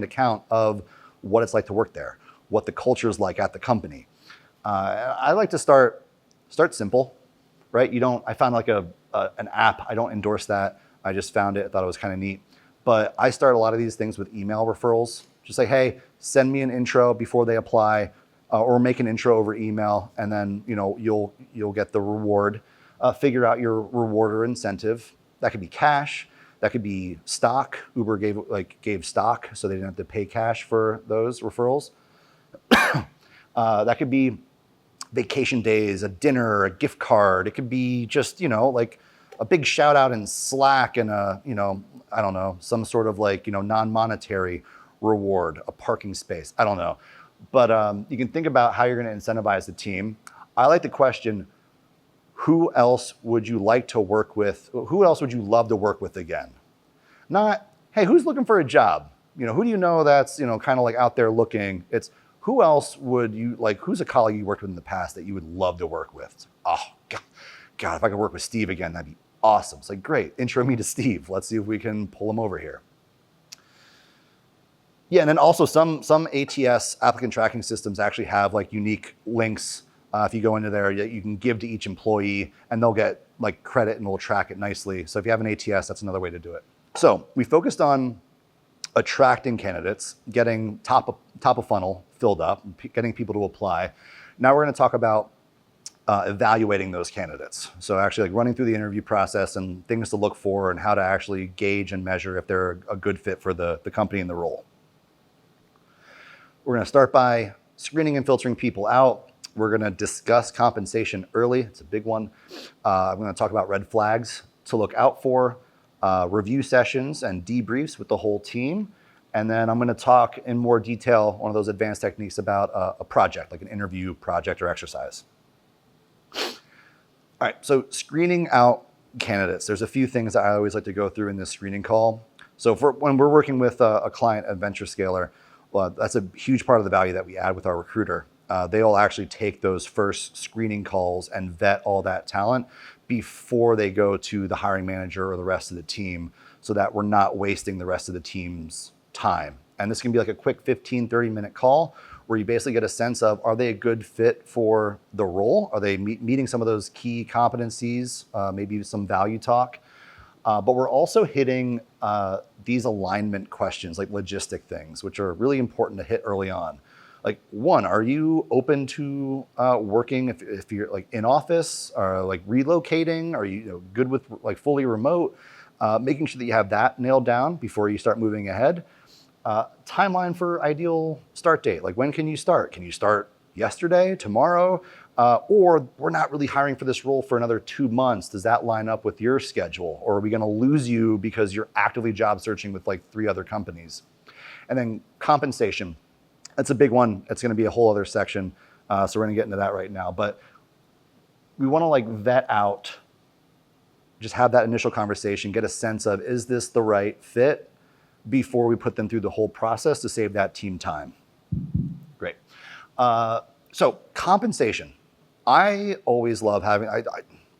account of what it's like to work there, what the culture is like at the company. I like to start simple, right? I found like an app. I don't endorse that. I just found it. I thought it was kind of neat. But I start a lot of these things with email referrals. Just like, hey, send me an intro before they apply, or make an intro over email, and then you'll get the reward. Figure out your reward or incentive. That could be cash. That could be stock. Uber gave stock, so they didn't have to pay cash for those referrals. That could be vacation days, a dinner, a gift card. It could be just like a big shout out in Slack and I don't know, some sort of like non-monetary reward, a parking space. I don't know, but you can think about how you're going to incentivize the team. I like the question, who else would you like to work with? Who else would you love to work with again? Not, hey, who's looking for a job? Who do you know that's, kind of like out there looking? It's who else would you like, who's a colleague you worked with in the past that you would love to work with? Oh, God, if I could work with Steve again, that'd be awesome. It's like, great, intro me to Steve. Let's see if we can pull him over here. Yeah, and then also some ATS applicant tracking systems actually have like unique links. If you go into there, you can give to each employee and they'll get like credit and we'll track it nicely. So if you have an ATS, that's another way to do it. So we focused on attracting candidates, getting top of funnel filled up, getting people to apply. Now we're going to talk about evaluating those candidates. So actually like running through the interview process and things to look for and how to actually gauge and measure if they're a good fit for the company and the role. We're going to start by screening and filtering people out. We're going to discuss compensation early. It's a big one. I'm going to talk about red flags to look out for, review sessions and debriefs with the whole team. And then I'm going to talk in more detail, one of those advanced techniques about a project, like an interview project or exercise. All right, so screening out candidates. There's a few things that I always like to go through in this screening call. So when we're working with a client, a venture scaler, well, that's a huge part of the value that we add with our recruiter. They'll actually take those first screening calls and vet all that talent before they go to the hiring manager or the rest of the team so that we're not wasting the rest of the team's time. And this can be like a quick 15, 30-minute call where you basically get a sense of, are they a good fit for the role? Are they meeting some of those key competencies, maybe some value talk? But we're also hitting these alignment questions, like logistic things, which are really important to hit early on. Like one, are you open to working if you're like in office or like relocating? Are you good with like fully remote? Making sure that you have that nailed down before you start moving ahead. Timeline for ideal start date. Like when can you start? Can you start yesterday, tomorrow? Or we're not really hiring for this role for another 2 months. Does that line up with your schedule? Or are we gonna lose you because you're actively job searching with like 3 other companies? And then compensation. That's a big one. It's gonna be a whole other section. So we're gonna get into that right now. But we wanna like vet out, just have that initial conversation, get a sense of, is this the right fit before we put them through the whole process to save that team time. Great. So compensation. I always love having, I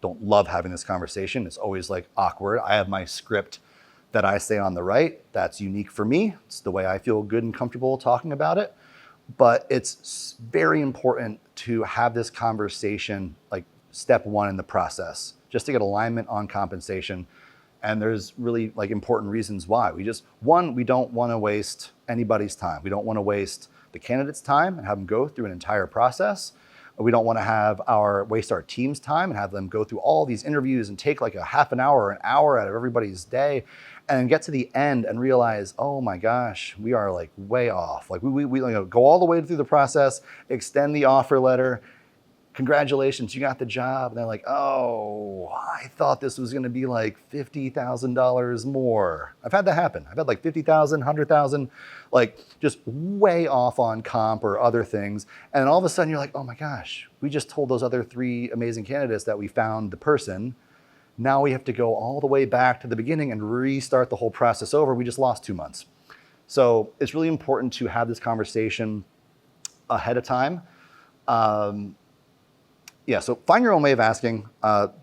don't love having this conversation. It's always like awkward. I have my script that I say on the right. That's unique for me. It's the way I feel good and comfortable talking about it. But it's very important to have this conversation like step 1 in the process, just to get alignment on compensation. And there's really like important reasons why. We don't want to waste anybody's time. We don't want to waste the candidate's time and have them go through an entire process. We don't want to waste our team's time and have them go through all these interviews and take like a half an hour or an hour out of everybody's day and get to the end and realize, oh my gosh, we are like way off. Like we go all the way through the process, extend the offer letter, congratulations, you got the job. And they're like, oh, I thought this was going to be like $50,000 more. I've had that happen. I've had like 50,000, 100,000, like just way off on comp or other things. And all of a sudden you're like, oh my gosh, we just told those other 3 amazing candidates that we found the person. Now we have to go all the way back to the beginning and restart the whole process over. We just lost 2 months. So it's really important to have this conversation ahead of time. Yeah, so find your own way of asking.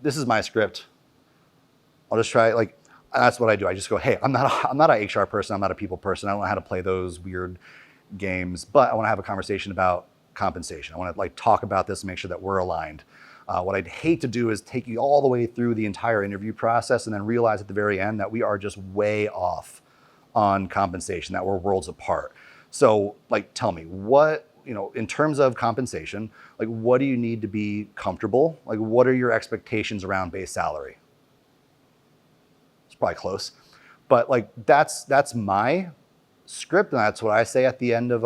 This is my script. I'll just try, like, that's what I do. I just go, hey, I'm not an HR person. I'm not a people person. I don't know how to play those weird games, but I want to have a conversation about compensation. I want to like talk about this and make sure that we're aligned. What I'd hate to do is take you all the way through the entire interview process and then realize at the very end that we are just way off on compensation, that we're worlds apart. So like, tell me what, in terms of compensation, like what do you need to be comfortable? Like what are your expectations around base salary? It's probably close, but like that's my script, and that's what I say at the end of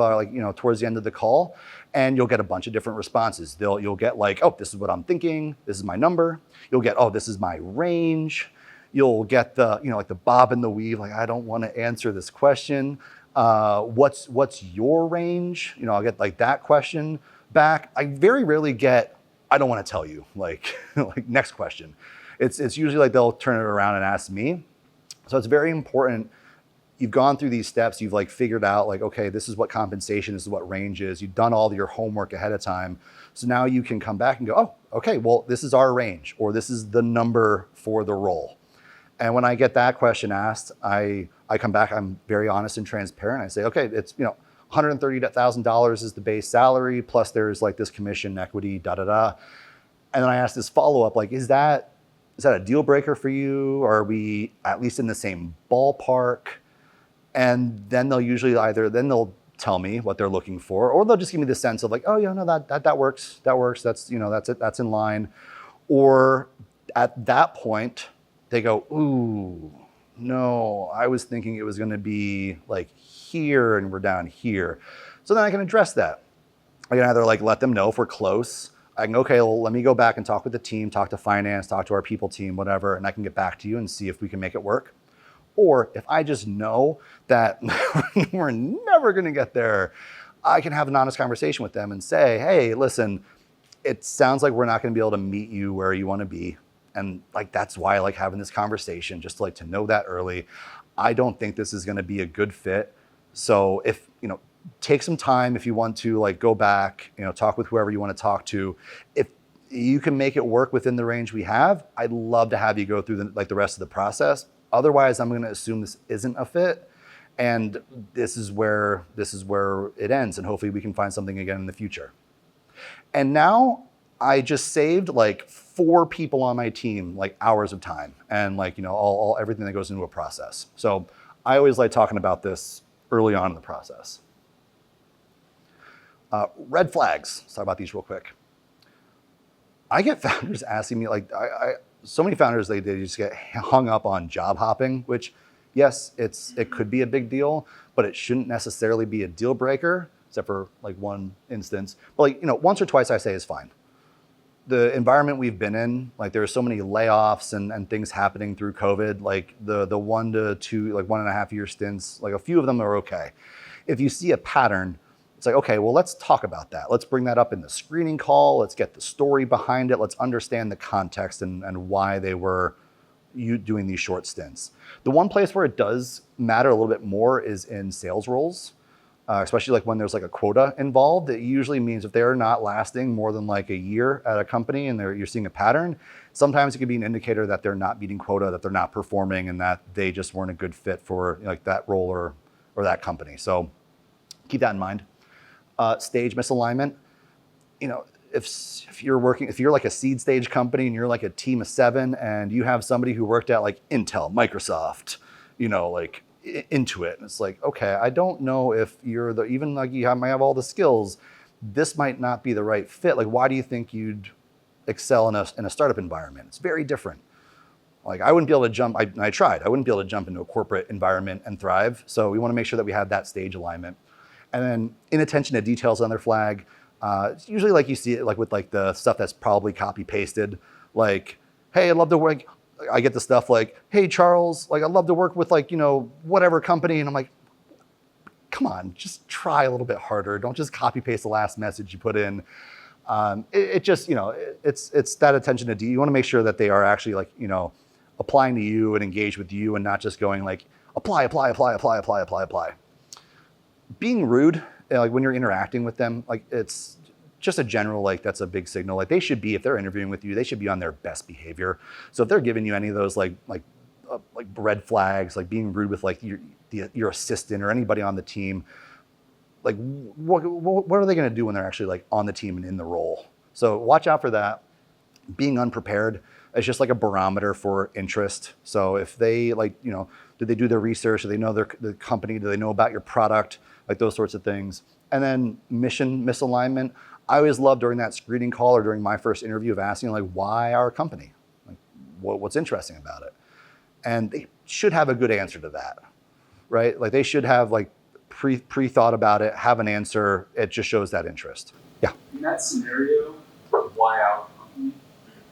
towards the end of the call, and you'll get a bunch of different responses. You'll get like, oh, this is what I'm thinking, this is my number. You'll get, oh, this is my range. You'll get the, like the bob and the weave, like I don't want to answer this question. What's your range? I'll get like that question back. I very rarely get, I don't want to tell you, like, like next question. It's usually like they'll turn it around and ask me. So it's very important. You've gone through these steps, you've like figured out like, okay, this is what compensation, this is what range is. You've done all your homework ahead of time. So now you can come back and go, oh, okay, well, this is our range, or this is the number for the role. And when I get that question asked, I come back, I'm very honest and transparent. I say, okay, it's, $130,000 is the base salary, plus there's like this commission, equity, da-da-da. And then I ask this follow-up, like, is that a deal breaker for you? Or are we at least in the same ballpark? And then they'll usually they'll tell me what they're looking for, or they'll just give me the sense of like, oh yeah, no, that works. That's, that's it. That's in line. Or at that point they go, ooh, no, I was thinking it was going to be like here and we're down here. So then I can address that. I can either like let them know if we're close. I can, okay, well, let me go back and talk with the team, talk to finance, talk to our people team, whatever, and I can get back to you and see if we can make it work. Or if I just know that we're never going to get there, I can have an honest conversation with them and say, hey, listen, it sounds like we're not going to be able to meet you where you want to be. And like, that's why I like having this conversation, just like to know that early. I don't think this is going to be a good fit. So if, take some time if you want to like go back, talk with whoever you want to talk to. If you can make it work within the range we have, I'd love to have you go through the rest of the process. Otherwise, I'm going to assume this isn't a fit, and this is where it ends, and hopefully we can find something again in the future. And now I just saved like 4 people on my team like hours of time, and like all everything that goes into a process. So I always like talking about this early on in the process. Red flags. Let's talk about these real quick. I get founders asking me like so many founders, they just get hung up on job hopping, which yes, it could be a big deal, but it shouldn't necessarily be a deal breaker, except for like one instance. But like, once or twice I say is fine. The environment we've been in, like there are so many layoffs and things happening through COVID, like the 1 to 2, like 1.5 year stints, like a few of them are okay. If you see a pattern, it's like, okay, well, let's talk about that. Let's bring that up in the screening call. Let's get the story behind it. Let's understand the context and why they were doing these short stints. The one place where it does matter a little bit more is in sales roles, especially like when there's like a quota involved. It usually means if they're not lasting more than like a year at a company and you're seeing a pattern, sometimes it can be an indicator that they're not meeting quota, that they're not performing, and that they just weren't a good fit for like that role or that company. So keep that in mind. Stage misalignment. If you're like a seed stage company and you're like a team of 7 and you have somebody who worked at like Intel, Microsoft, like Intuit, and it's like, okay, I don't know if you're even like might have all the skills. This might not be the right fit. Like, why do you think you'd excel in a startup environment? It's very different. Like I wouldn't be able to jump, I tried, I wouldn't be able to jump into a corporate environment and thrive. So we want to make sure that we have that stage alignment. And then inattention to details on their flag. It's usually like you see it like with like the stuff that's probably copy pasted, like, hey, I'd love to work. I get the stuff like, hey, Charles, like I'd love to work with like, whatever company. And I'm like, come on, just try a little bit harder. Don't just copy paste the last message you put in. It just, it's that attention to detail. You want to make sure that they are actually like, applying to you and engage with you and not just going like, apply. Being rude, like when you're interacting with them, like it's just a general, like that's a big signal. Like they should be, if they're interviewing with you, they should be on their best behavior. So if they're giving you any of those like red flags, like being rude with like your assistant or anybody on the team, like what are they going to do when they're actually like on the team and in the role? So watch out for that. Being unprepared is just like a barometer for interest. So if they like, did they do their research? Do they know the company? Do they know about your product? Like those sorts of things. And then mission misalignment. I always love during that screening call or during my first interview of asking like, why our company? Like what's interesting about it? And they should have a good answer to that, right? Like they should have like pre-thought about it, have an answer. It just shows that interest. Yeah. In that scenario, why our company?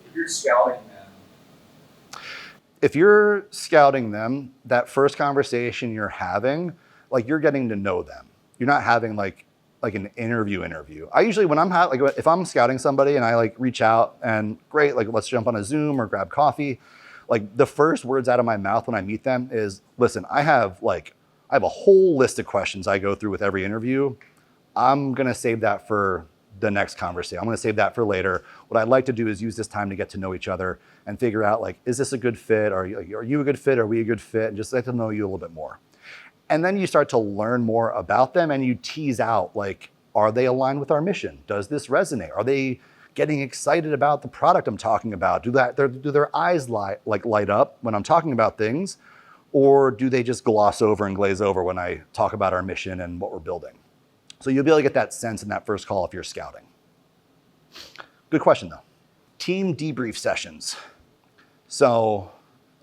If you're scouting them. If you're scouting them, that first conversation you're having, like you're getting to know them. You're not having like an interview. I usually when I'm if I'm scouting somebody and I like reach out and great, like let's jump on a Zoom or grab coffee. Like the first words out of my mouth when I meet them is, listen, I have a whole list of questions I go through with every interview. I'm gonna save that for the next conversation. I'm gonna save that for later. What I'd like to do is use this time to get to know each other and figure out like, is this a good fit? Are you a good fit? Are we a good fit? And just like to know you a little bit more. And then you start to learn more about them and you tease out like, are they aligned with our mission? Does this resonate? Are they getting excited about the product I'm talking about? Do their eyes light up when I'm talking about things? Or do they just gloss over and glaze over when I talk about our mission and what we're building? So you'll be able to get that sense in that first call if you're scouting. Good question though. Team debrief sessions. So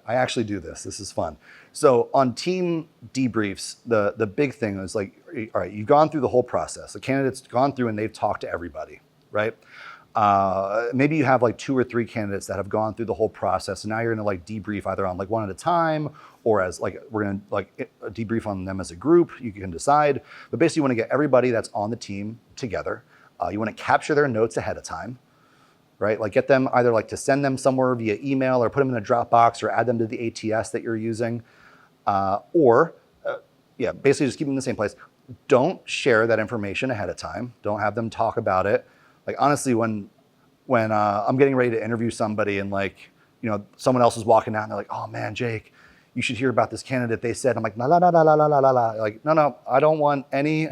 I actually do this. This is fun. So on team debriefs, the big thing is like, all right, you've gone through the whole process. The candidate's gone through and they've talked to everybody, right? Maybe you have like 2 or 3 candidates that have gone through the whole process, and now you're gonna like debrief either on like one at a time or as like we're gonna like debrief on them as a group. You can decide, but basically you want to get everybody that's on the team together. You want to capture their notes ahead of time, right? Like get them either like to send them somewhere via email or put them in a Dropbox or add them to the ATS that you're using, basically just keep them in the same place. Don't share that information ahead of time. Don't have them talk about it. Like honestly, when I'm getting ready to interview somebody and like, someone else is walking out and they're like, oh man, Jake, you should hear about this candidate. They said, I'm like, la la la la la la la la. Like, no, I don't want any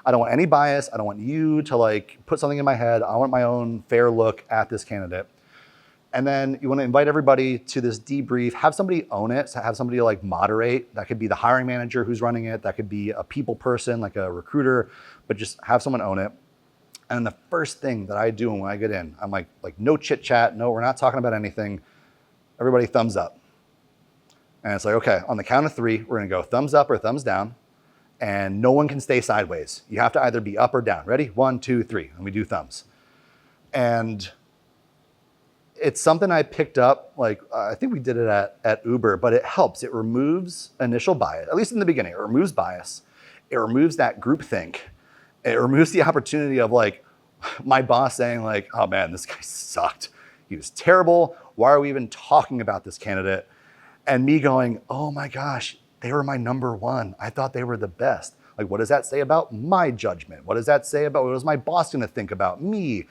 bias. I don't want you to like put something in my head. I want my own fair look at this candidate. And then you want to invite everybody to this debrief, have somebody own it, so have somebody like moderate. That could be the hiring manager who's running it. That could be a people person, like a recruiter, but just have someone own it. And the first thing that I do when I get in, I'm like no chit chat, no, we're not talking about anything. Everybody thumbs up. And it's like, okay, on the count of 3, we're gonna go thumbs up or thumbs down, and no one can stay sideways. You have to either be up or down. Ready? 1, 2, 3, and we do thumbs. And it's something I picked up, like I think we did it at Uber, but it helps. It removes initial bias, at least in the beginning. It removes bias. It removes that groupthink. It removes the opportunity of like my boss saying like, oh man, this guy sucked. He was terrible. Why are we even talking about this candidate? And me going, oh my gosh, they were my number 1. I thought they were the best. Like, what does that say about my judgment? What does that say about what was my boss gonna think about me?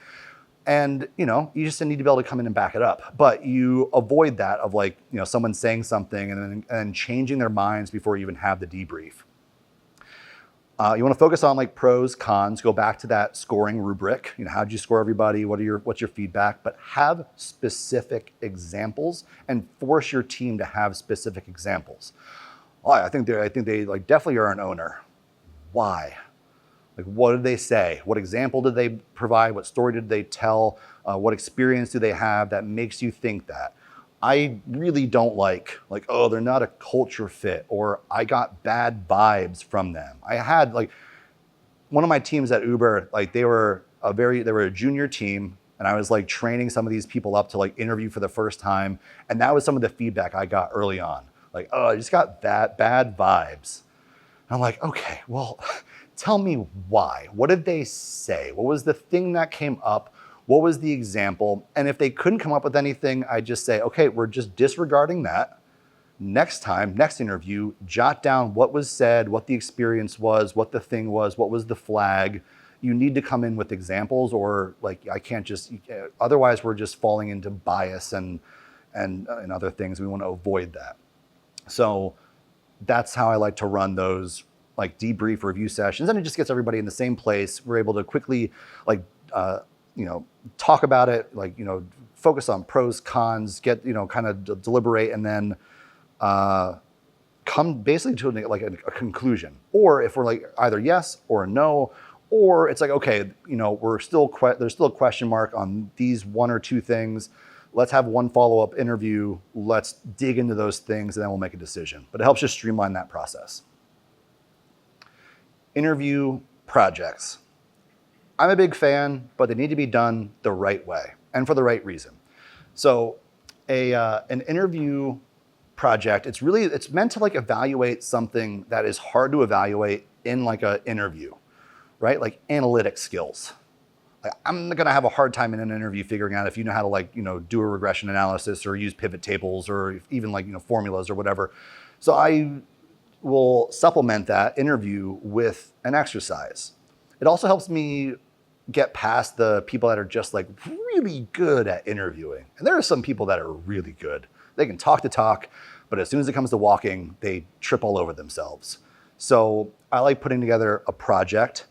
And you just need to be able to come in and back it up. But you avoid that of like, someone saying something and then changing their minds before you even have the debrief. You want to focus on like pros, cons, go back to that scoring rubric. How'd you score everybody? What's your feedback? But have specific examples and force your team to have specific examples. I think they like definitely are an owner. Why? Like, what did they say? What example did they provide? What story did they tell? What experience do they have that makes you think that? I really don't like, oh, they're not a culture fit, or I got bad vibes from them. I had like one of my teams at Uber, like they were they were a junior team, and I was like training some of these people up to like interview for the first time. And that was some of the feedback I got early on. Like, oh, I just got that bad vibes. And I'm like, okay, well, tell me why. What did they say? What was the thing that came up? What was the example? And if they couldn't come up with anything, I just say, okay, we're just disregarding that. Next time, next interview, jot down what was said, what the experience was, what the thing was, what was the flag. You need to come in with examples, or like I can't just, otherwise we're just falling into bias and other things. We want to avoid that. So that's how I like to run those like debrief review sessions. And it just gets everybody in the same place. We're able to quickly like, talk about it, like, focus on pros, cons, get, kind of deliberate, and then come basically to like a conclusion. Or if we're like either yes or no, or it's like, okay, we're still, there's still a question mark on these one or two things. Let's have one follow-up interview. Let's dig into those things, and then we'll make a decision. But it helps just streamline that process. Interview projects. I'm a big fan, but they need to be done the right way and for the right reason. So an interview project, it's meant to like evaluate something that is hard to evaluate in like an interview, right? Like analytic skills. Like I'm gonna have a hard time in an interview figuring out if you know how to like, do a regression analysis or use pivot tables or even like, formulas or whatever. So I will supplement that interview with an exercise. It also helps me get past the people that are just like really good at interviewing. And there are some people that are really good. They can talk the talk, but as soon as it comes to walking, they trip all over themselves. So I like putting together a project.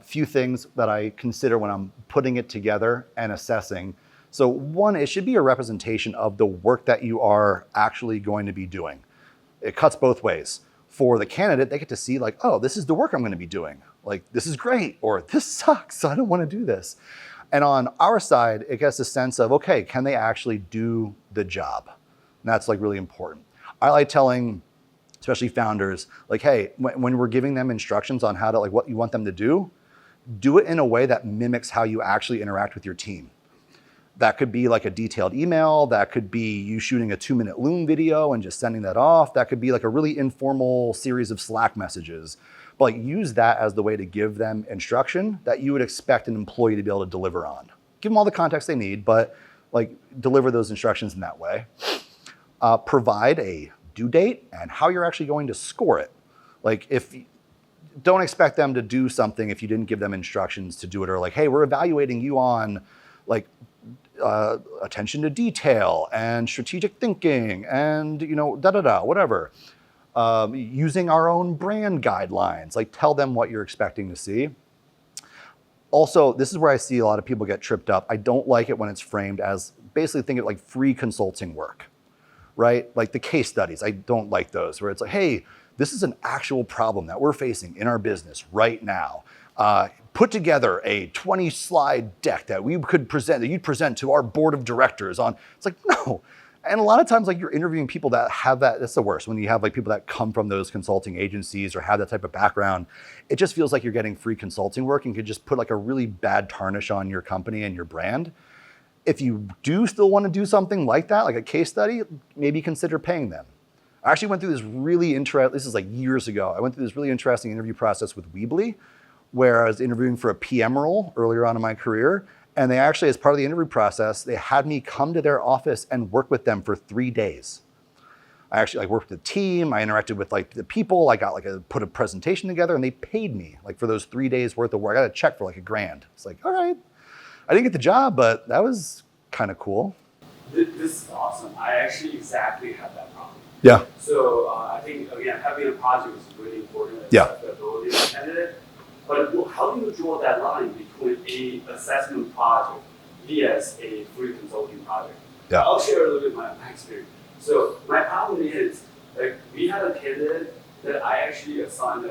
Few things that I consider when I'm putting it together and assessing. So one, it should be a representation of the work that you are actually going to be doing. It cuts both ways. For the candidate, they get to see like, oh, this is the work I'm going to be doing. Like, this is great, or this sucks, I don't want to do this. And on our side, it gets a sense of, okay, can they actually do the job? And that's like really important. I like telling, especially founders, like, hey, when we're giving them instructions on how to, like what you want them to do it in a way that mimics how you actually interact with your team. That could be like a detailed email. That could be you shooting a 2-minute Loom video and just sending that off. That could be like a really informal series of Slack messages. But like use that as the way to give them instruction that you would expect an employee to be able to deliver on. Give them all the context they need, but like deliver those instructions in that way. Provide a due date and how you're actually going to score it. Like don't expect them to do something if you didn't give them instructions to do it, or like, hey, we're evaluating you on like attention to detail and strategic thinking and whatever. Using our own brand guidelines, like tell them what you're expecting to see. Also, this is where I see a lot of people get tripped up. I don't like it when it's framed as basically think of like free consulting work, right? Like the case studies, I don't like those where it's like, hey, this is an actual problem that we're facing in our business right now. Put together a 20-slide deck that we could present, that you'd present to our board of directors on. It's like, no. And a lot of times, like you're interviewing people that have that, that's the worst. When you have like people that come from those consulting agencies or have that type of background, it just feels like you're getting free consulting work and could just put like a really bad tarnish on your company and your brand. If you do still want to do something like that, like a case study, maybe consider paying them. I actually went through this really interesting, this is like years ago, I went through this really interesting interview process with Weebly, where I was interviewing for a PM role earlier on in my career. And they actually, as part of the interview process, they had me come to their office and work with them for 3 days. I actually like worked with the team. I interacted with like the people. I got like put a presentation together, and they paid me like for those 3 days worth of work. I got a check for like $1,000. It's like, all right, I didn't get the job, but that was kind of cool. This is awesome. I actually exactly have that problem. Yeah. So I think again, having a project is really important. Yeah. The ability of the candidate. But how do you draw that line between a assessment project vs a free consulting project? Yeah. I'll share a little bit my experience. So my problem is, like, we had a candidate that I actually assigned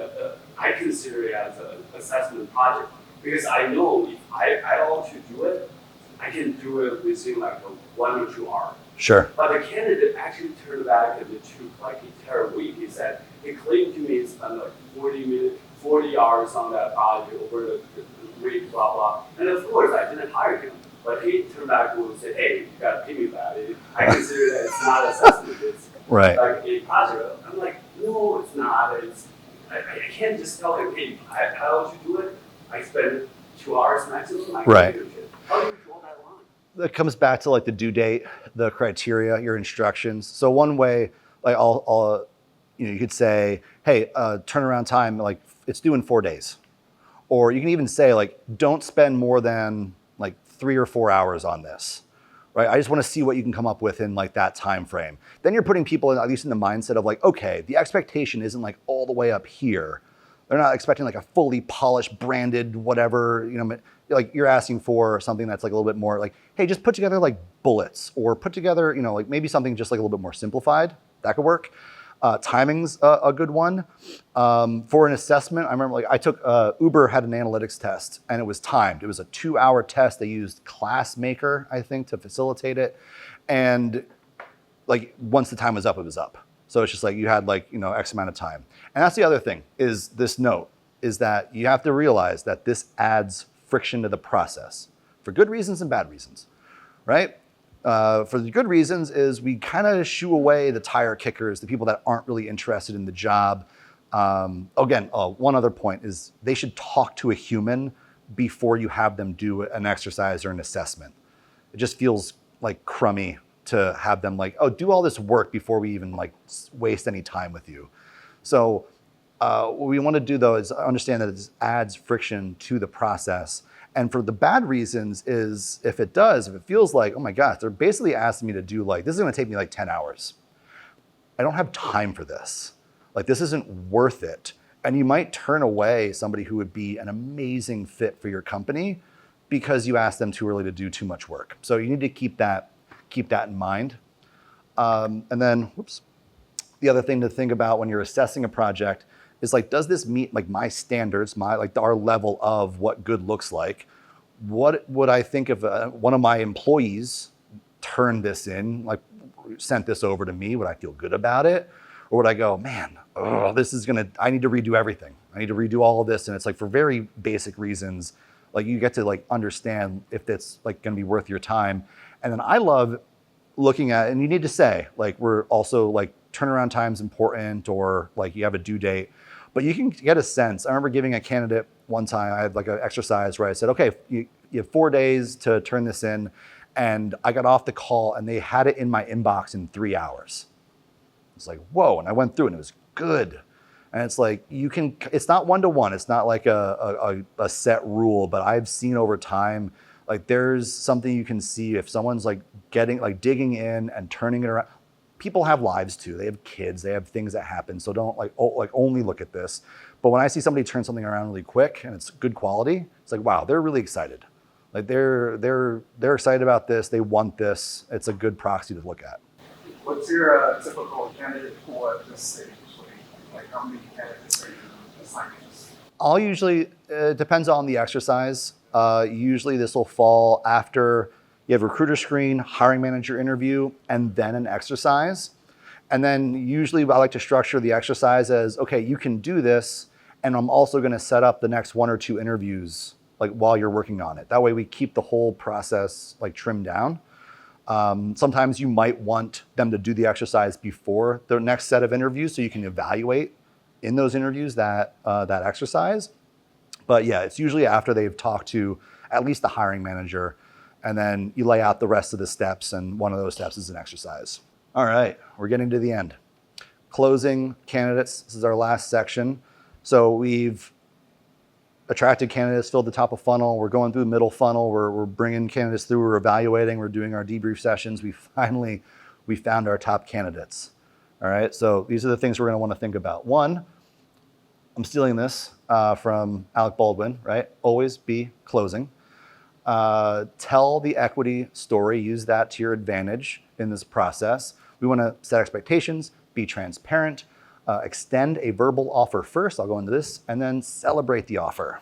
I consider it as an assessment project because I know if I ought to do it, I can do it within like 1 or 2 hours. Sure. But the candidate actually turned back and took like a entire week. He said he claimed to me he spent like 40 hours on that project over the great, blah, blah. And of course, I didn't hire him. But he turned back and said, hey, you got to pay me back. I consider that it's not assessment. It's Right. like a project. I'm like, no, it's not. I can't just tell him, hey, how would you do it? I spend 2 hours maximum. I Right. can't do it. How do you draw that line? That comes back to like the due date, the criteria, your instructions. So one way, like I'll you could say, hey, turnaround time, like it's due in 4 days. Or you can even say like, don't spend more than like 3 or 4 hours on this, right? I just want to see what you can come up with in like that time frame. Then you're putting people in, at least in the mindset of like, okay, the expectation isn't like all the way up here. They're not expecting like a fully polished, branded, whatever, like you're asking for something that's like a little bit more like, hey, just put together like bullets or put together, like maybe something just like a little bit more simplified. That could work. Timing's a good one. For an assessment, I remember like I took, Uber had an analytics test and it was timed. It was a 2-hour test. They used Classmaker, I think, to facilitate it. And like once the time was up, it was up. So it's just like you had like, X amount of time. And that's the other thing is this note is that you have to realize that this adds friction to the process for good reasons and bad reasons, right? For the good reasons is we kind of shoo away the tire kickers, the people that aren't really interested in the job. Again, one other point is they should talk to a human before you have them do an exercise or an assessment. It just feels like crummy to have them like, oh, do all this work before we even like waste any time with you. So what we want to do though is understand that it adds friction to the process. And for the bad reasons is if it feels like, oh my gosh, they're basically asking me to do like, this is going to take me like 10 hours. I don't have time for this. Like this isn't worth it. And you might turn away somebody who would be an amazing fit for your company because you asked them too early to do too much work. So you need to keep that in mind. And then, the other thing to think about when you're assessing a project is like, does this meet like my standards, our level of what good looks like? What would I think if one of my employees turned this in, like sent this over to me? Would I feel good about it? Or would I go, man, I need to redo everything. I need to redo all of this. And it's like for very basic reasons, like you get to like understand if it's like going to be worth your time. And then I love looking at, and you need to say like, we're also like turnaround time's important or like you have a due date. But you can get a sense. I remember giving a candidate one time, I had like an exercise where I said, okay, you have 4 days to turn this in. And I got off the call and they had it in my inbox in 3 hours. It's like, whoa. And I went through and it was good. And it's like, it's not one-to-one. It's not like a set rule, but I've seen over time, like there's something you can see if someone's like digging in and turning it around. People have lives too. They have kids. They have things that happen. So don't only look at this. But when I see somebody turn something around really quick and it's good quality, it's like, wow, they're really excited. Like they're excited about this. They want this. It's a good proxy to look at. What's your typical candidate pool at this stage? Like how many candidates are you assigning? I'll usually, it depends on the exercise. Usually this will fall after you have recruiter screen, hiring manager interview, and then an exercise. And then usually I like to structure the exercise as, okay, you can do this, and I'm also gonna set up the next 1 or 2 interviews like while you're working on it. That way we keep the whole process like trimmed down. Sometimes you might want them to do the exercise before the next set of interviews so you can evaluate in those interviews that exercise. But yeah, it's usually after they've talked to at least the hiring manager, and then you lay out the rest of the steps, and one of those steps is an exercise. All right, we're getting to the end. Closing candidates, this is our last section. So we've attracted candidates, filled the top of funnel, we're going through the middle funnel, we're bringing candidates through, we're evaluating, we're doing our debrief sessions. We found our top candidates. All right, so these are the things we're gonna wanna think about. One, I'm stealing this from Alec Baldwin, right? Always be closing. Tell the equity story, use that to your advantage in this process. We wanna set expectations, be transparent, extend a verbal offer first, I'll go into this, and then celebrate the offer.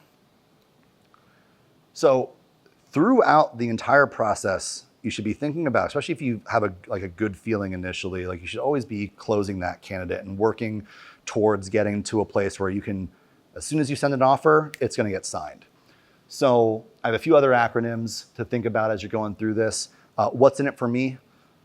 So throughout the entire process, you should be thinking about, especially if you have a good feeling initially, like you should always be closing that candidate and working towards getting to a place where you can, as soon as you send an offer, it's gonna get signed. So I have a few other acronyms to think about as you're going through this. What's in it for me?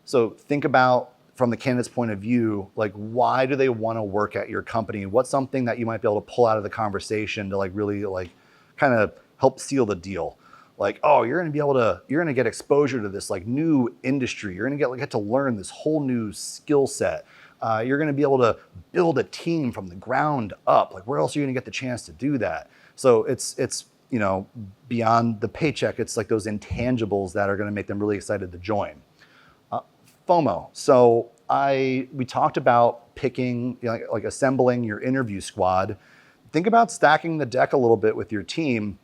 So think about from the candidate's point of view, like why do they want to work at your company? What's something that you might be able to pull out of the conversation to like really like kind of help seal the deal? Like, oh, you're going to get exposure to this like new industry. You're going to get to learn this whole new skill set. You're going to be able to build a team from the ground up. Like, where else are you going to get the chance to do that? So it's you know, beyond the paycheck, it's like those intangibles that are going to make them really excited to join. FOMO. So we talked about picking, you know, like assembling your interview squad. Think about stacking the deck a little bit with your team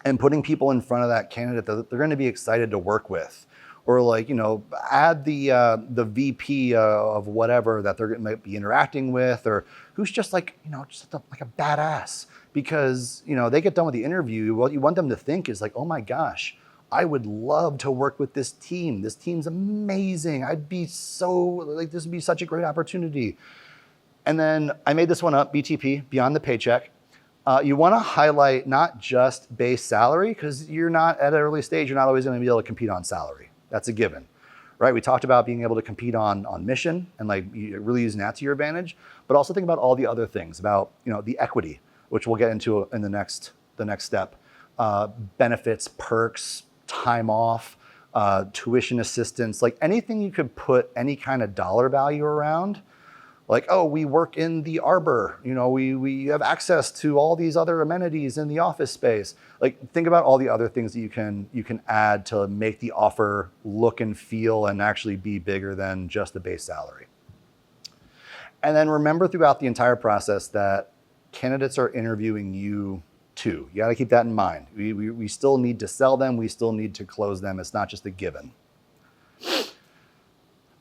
and putting people in front of that candidate that they're going to be excited to work with, or like, you know, add the VP of whatever that they're might be interacting with, or who's just like, you know, just like a badass, because, you know, they get done with the interview. What you want them to think is like, oh my gosh, I would love to work with this team. This team's amazing. I'd be so like, this would be such a great opportunity. And then I made this one up, BTP, beyond the paycheck. You want to highlight not just base salary, because you're not at an early stage, you're not always going to be able to compete on salary. That's a given, right? We talked about being able to compete on mission and like really using that to your advantage, but also think about all the other things about, you know, the equity, which we'll get into in the next step, benefits, perks, time off, tuition assistance, like anything you could put any kind of dollar value around. Like, oh, we work in the arbor, you know, we have access to all these other amenities in the office space. Like, think about all the other things that you can add to make the offer look and feel and actually be bigger than just the base salary. And then remember throughout the entire process that candidates are interviewing you too. You gotta keep that in mind. We still need to sell them, we still need to close them. It's not just a given.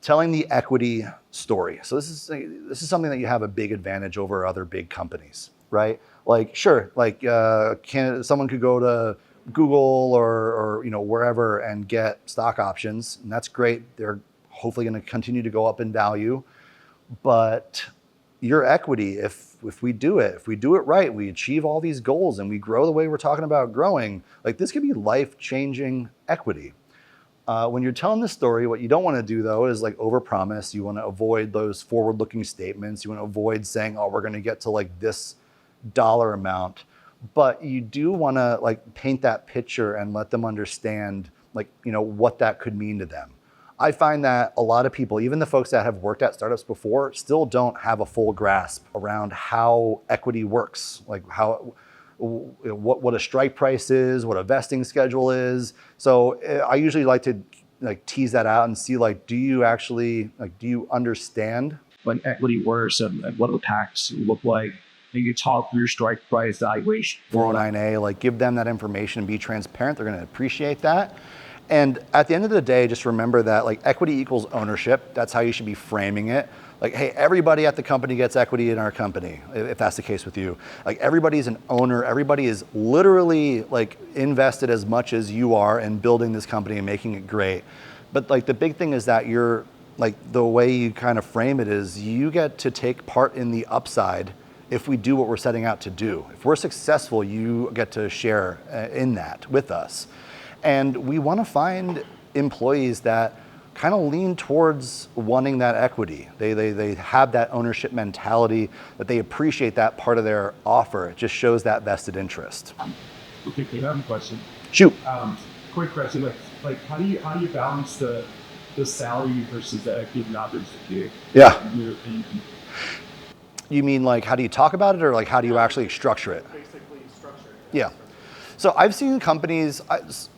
Telling the equity story. So this is something that you have a big advantage over other big companies, right? Like, sure, like someone could go to Google or you know, wherever and get stock options, and that's great. They're hopefully going to continue to go up in value. But your equity, if we do it right, we achieve all these goals and we grow the way we're talking about growing, like this could be life-changing equity. When you're telling the story, what you don't want to do though is like overpromise. You want to avoid those forward-looking statements. You want to avoid saying, oh, we're going to get to like this dollar amount. But you do want to like paint that picture and let them understand like, you know, what that could mean to them. I find that a lot of people, even the folks that have worked at startups before, still don't have a full grasp around how equity works, like what a strike price is, what a vesting schedule is. So I usually like to like tease that out and see like, do you understand? Like equity works and what the tax look like? And you talk through your strike price valuation. 409A, like give them that information and be transparent. They're going to appreciate that. And at the end of the day, just remember that like equity equals ownership. That's how you should be framing it. Like, hey, everybody at the company gets equity in our company, if that's the case with you. Like everybody's an owner. Everybody is literally like invested as much as you are in building this company and making it great. But like the big thing is that you're like, the way you kind of frame it is you get to take part in the upside if we do what we're setting out to do. If we're successful, you get to share in that with us. And we want to find employees that kind of lean towards wanting that equity. They have that ownership mentality, that they appreciate that part of their offer. It just shows that vested interest. Okay, I have a question. Shoot. Quick question, like how do you balance the salary versus the equity numbers? Yeah. You mean like how do you talk about it, or like how do you actually structure it? Basically structure it. Yeah. So I've seen companies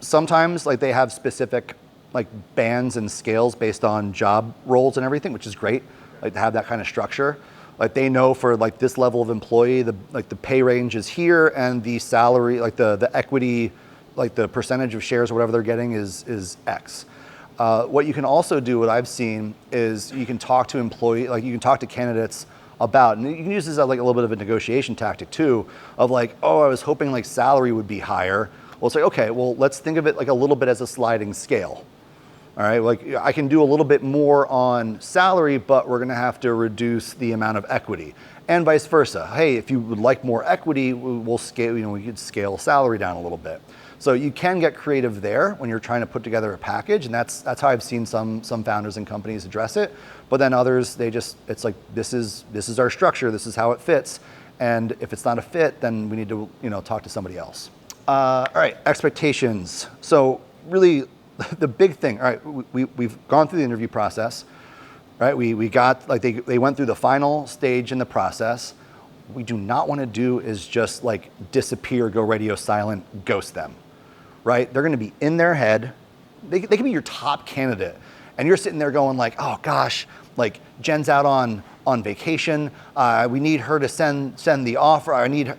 sometimes like they have specific like bands and scales based on job roles and everything, which is great. Like to have that kind of structure. Like they know for like this level of employee, the pay range is here, and the salary, like the equity, like the percentage of shares or whatever they're getting is X. What you can also do, what I've seen, is you can talk to you can talk to candidates about, and you can use this as like a little bit of a negotiation tactic too, of like, oh, I was hoping like salary would be higher. Well, it's like, okay, well, let's think of it like a little bit as a sliding scale. All right, like I can do a little bit more on salary, but we're gonna have to reduce the amount of equity, and vice versa. Hey, if you would like more equity, we'll scale, we could scale salary down a little bit. So you can get creative there when you're trying to put together a package, and that's how I've seen some founders and companies address it. But then others, it's like this is our structure, this is how it fits, and if it's not a fit, then we need to talk to somebody else. All right, expectations. So really, the big thing. All right, we've gone through the interview process. Right, we got like they went through the final stage in the process. What we do not want to do is just like disappear, go radio silent, ghost them. Right? They're going to be in their head. They can be your top candidate, and you're sitting there going like, oh gosh, like Jen's out on vacation. We need her to send the offer. I need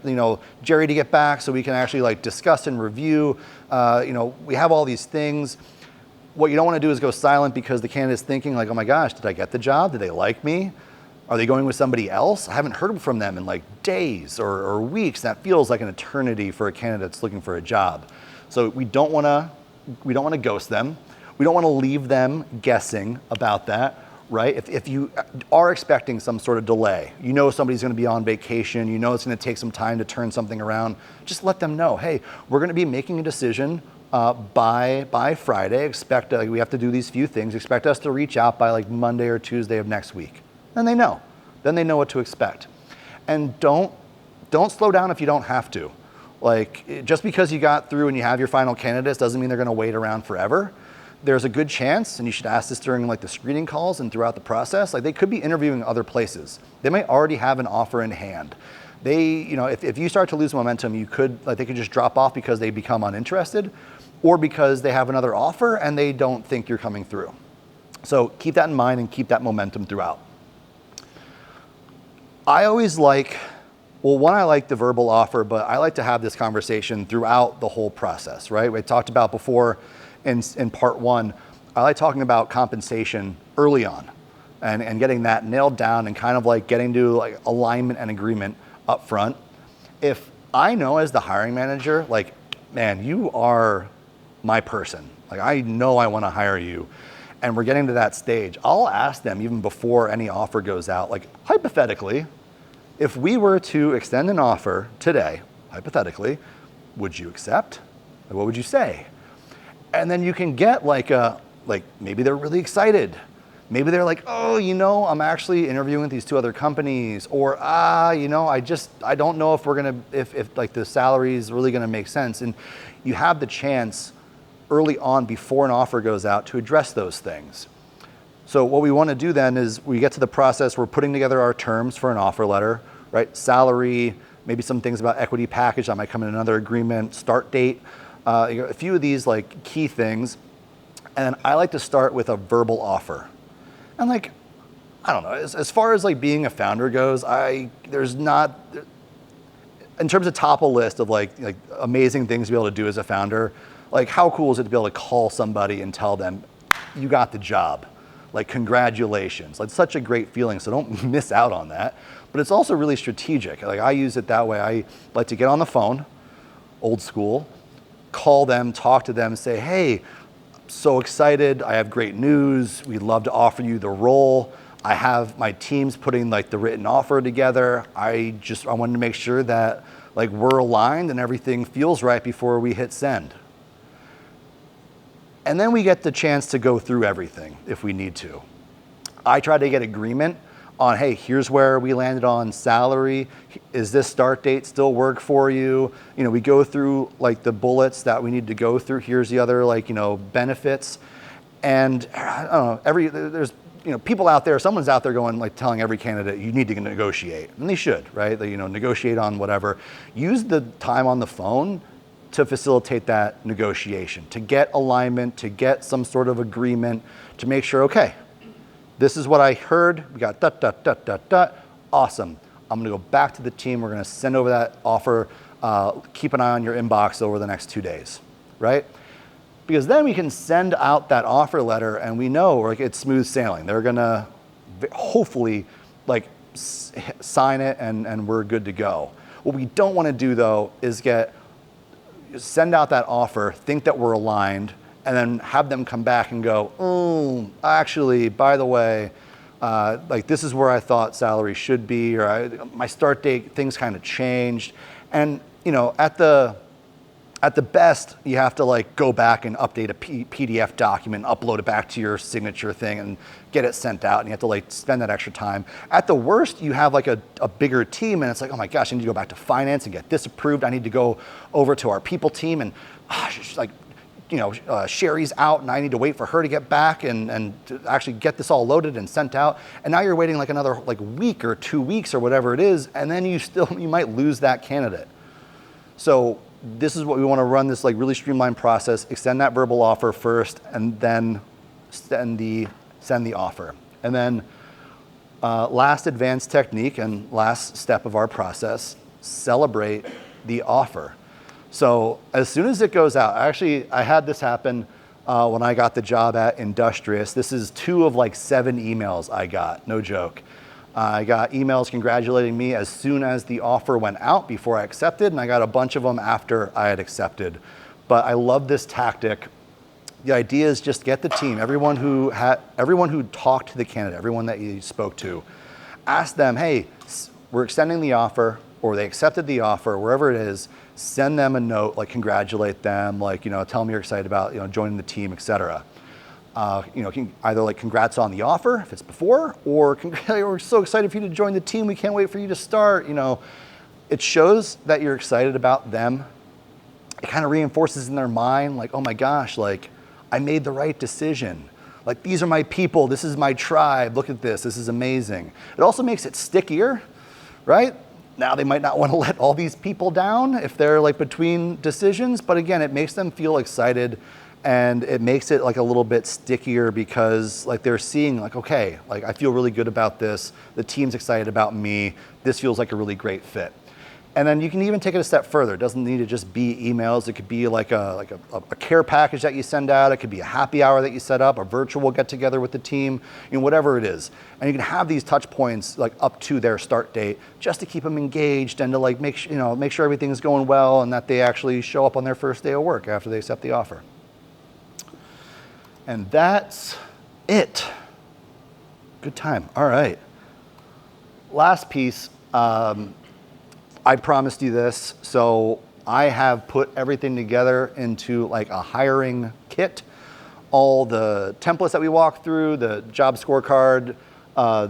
Jerry to get back so we can actually like discuss and review. We have all these things. What you don't want to do is go silent because the candidate's thinking like, oh my gosh, did I get the job? Did they like me? Are they going with somebody else? I haven't heard from them in like days or weeks. That feels like an eternity for a candidate that's looking for a job. So we don't want to ghost them. We don't want to leave them guessing about that, right? If you are expecting some sort of delay, somebody's going to be on vacation, it's going to take some time to turn something around, just let them know, hey, we're going to be making a decision by Friday. Expect we have to do these few things. Expect us to reach out by like Monday or Tuesday of next week. Then they know. Then they know what to expect. And don't slow down if you don't have to. Like just because you got through and you have your final candidates doesn't mean they're going to wait around forever. There's a good chance, and you should ask this during like the screening calls and throughout the process, like they could be interviewing other places. They might already have an offer in hand. If you start to lose momentum, they could just drop off because they become uninterested, or because they have another offer and they don't think you're coming through. So keep that in mind and keep that momentum throughout. I always like the verbal offer, but I like to have this conversation throughout the whole process, right? We talked about before in part one, I like talking about compensation early on and getting that nailed down and kind of like getting to like alignment and agreement up front. If I know as the hiring manager, like, man, you are my person. Like, I know I want to hire you. And we're getting to that stage. I'll ask them even before any offer goes out, like hypothetically, if we were to extend an offer today, hypothetically, would you accept? Like, what would you say? And then you can get maybe they're really excited. Maybe they're like, oh, I'm actually interviewing with these two other companies, or I don't know if like the salary is really gonna make sense. And you have the chance early on before an offer goes out to address those things. So what we want to do then is we get to the process, we're putting together our terms for an offer letter, right? Salary, maybe some things about equity package that might come in another agreement, start date, a few of these like key things. And I like to start with a verbal offer. And like, I don't know, as far as like being a founder goes, there's not, in terms of top of list of like amazing things to be able to do as a founder, like how cool is it to be able to call somebody and tell them, you got the job, like congratulations. Like such a great feeling, so don't miss out on that. But it's also really strategic. Like I use it that way. I like to get on the phone, old school, call them, talk to them, say, hey, so excited, I have great news. We'd love to offer you the role. I have my teams putting like the written offer together. I wanted to make sure that like we're aligned and everything feels right before we hit send. And then we get the chance to go through everything if we need to. I try to get agreement on, hey, here's where we landed on salary. Is this start date still work for you? We go through like the bullets that we need to go through. Here's the other benefits. And I don't know, there's people out there, someone's out there going like telling every candidate you need to negotiate. And they should, right? They, negotiate on whatever. Use the time on the phone to facilitate that negotiation, to get alignment, to get some sort of agreement, to make sure, okay, this is what I heard, we got ... Awesome. I'm gonna go back to the team, we're gonna send over that offer, keep an eye on your inbox over the next 2 days, right? Because then we can send out that offer letter and we know like it's smooth sailing. They're gonna hopefully like sign it and we're good to go. What we don't wanna do though is send out that offer, think that we're aligned, and then have them come back and go, oh, actually, by the way, like this is where I thought salary should be, or my start date, things kind of changed. And at At the best, you have to like go back and update a PDF document, upload it back to your signature thing and get it sent out, and you have to like spend that extra time. At the worst, you have like a bigger team and it's like, oh my gosh, I need to go back to finance and get this approved. I need to go over to our people team and like, you know, Sherry's out and I need to wait for her to get back and to actually get this all loaded and sent out. And now you're waiting like another like week or 2 weeks or whatever it is, and then you might lose that candidate. So this is what we want to run, this like really streamlined process, extend that verbal offer first and then send the offer. And then last advanced technique and last step of our process, celebrate the offer. So as soon as it goes out, I had this happen when I got the job at Industrious. This is 2 of like 7 emails I got, no joke. I got emails congratulating me as soon as the offer went out before I accepted, and I got a bunch of them after I had accepted. But I love this tactic. The idea is just get the team, everyone who talked to the candidate, everyone that you spoke to, ask them, hey, we're extending the offer, or they accepted the offer, wherever it is, send them a note, like congratulate them, like, you know, tell them you're excited about, you know, joining the team, etc. You know, either like congrats on the offer if it's before, or we're so excited for you to join the team. We can't wait for you to start. You know, it shows that you're excited about them. It kind of reinforces in their mind, like, oh my gosh, like I made the right decision. Like these are my people. This is my tribe. Look at this. This is amazing. It also makes it stickier, right? Now they might not want to let all these people down if they're like between decisions, but again, it makes them feel excited. And it makes it like a little bit stickier because like they're seeing like, okay, like I feel really good about this. The team's excited about me. This feels like a really great fit. And then you can even take it a step further. It doesn't need to just be emails. It could be like a care package that you send out. It could be a happy hour that you set up, a virtual get together with the team, you know, whatever it is. And you can have these touch points like up to their start date just to keep them engaged and to like make sure everything's going well and that they actually show up on their first day of work after they accept the offer. And that's it. Good time. All right. Last piece. I promised you this, so I have put everything together into like a hiring kit. All the templates that we walked through, the job scorecard,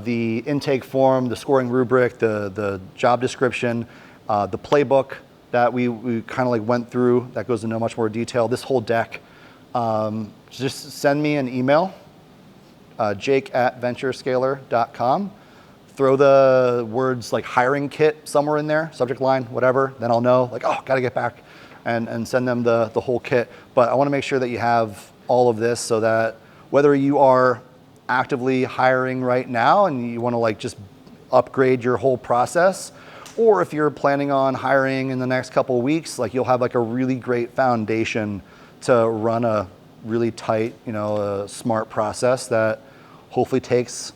the intake form, the scoring rubric, the job description, the playbook that we kind of like went through that goes into much more detail. This whole deck. Just send me an email, jake@venturescaler.com. Throw the words like hiring kit somewhere in there, subject line, whatever. Then I'll know like, oh, got to get back and send them the whole kit. But I want to make sure that you have all of this so that whether you are actively hiring right now and you want to like just upgrade your whole process, or if you're planning on hiring in the next couple of weeks, like you'll have like a really great foundation to run a really tight, you know, smart process that hopefully takes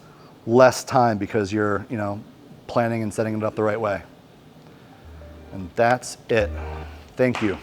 less time because you're, you know, planning and setting it up the right way. And that's it. Thank you.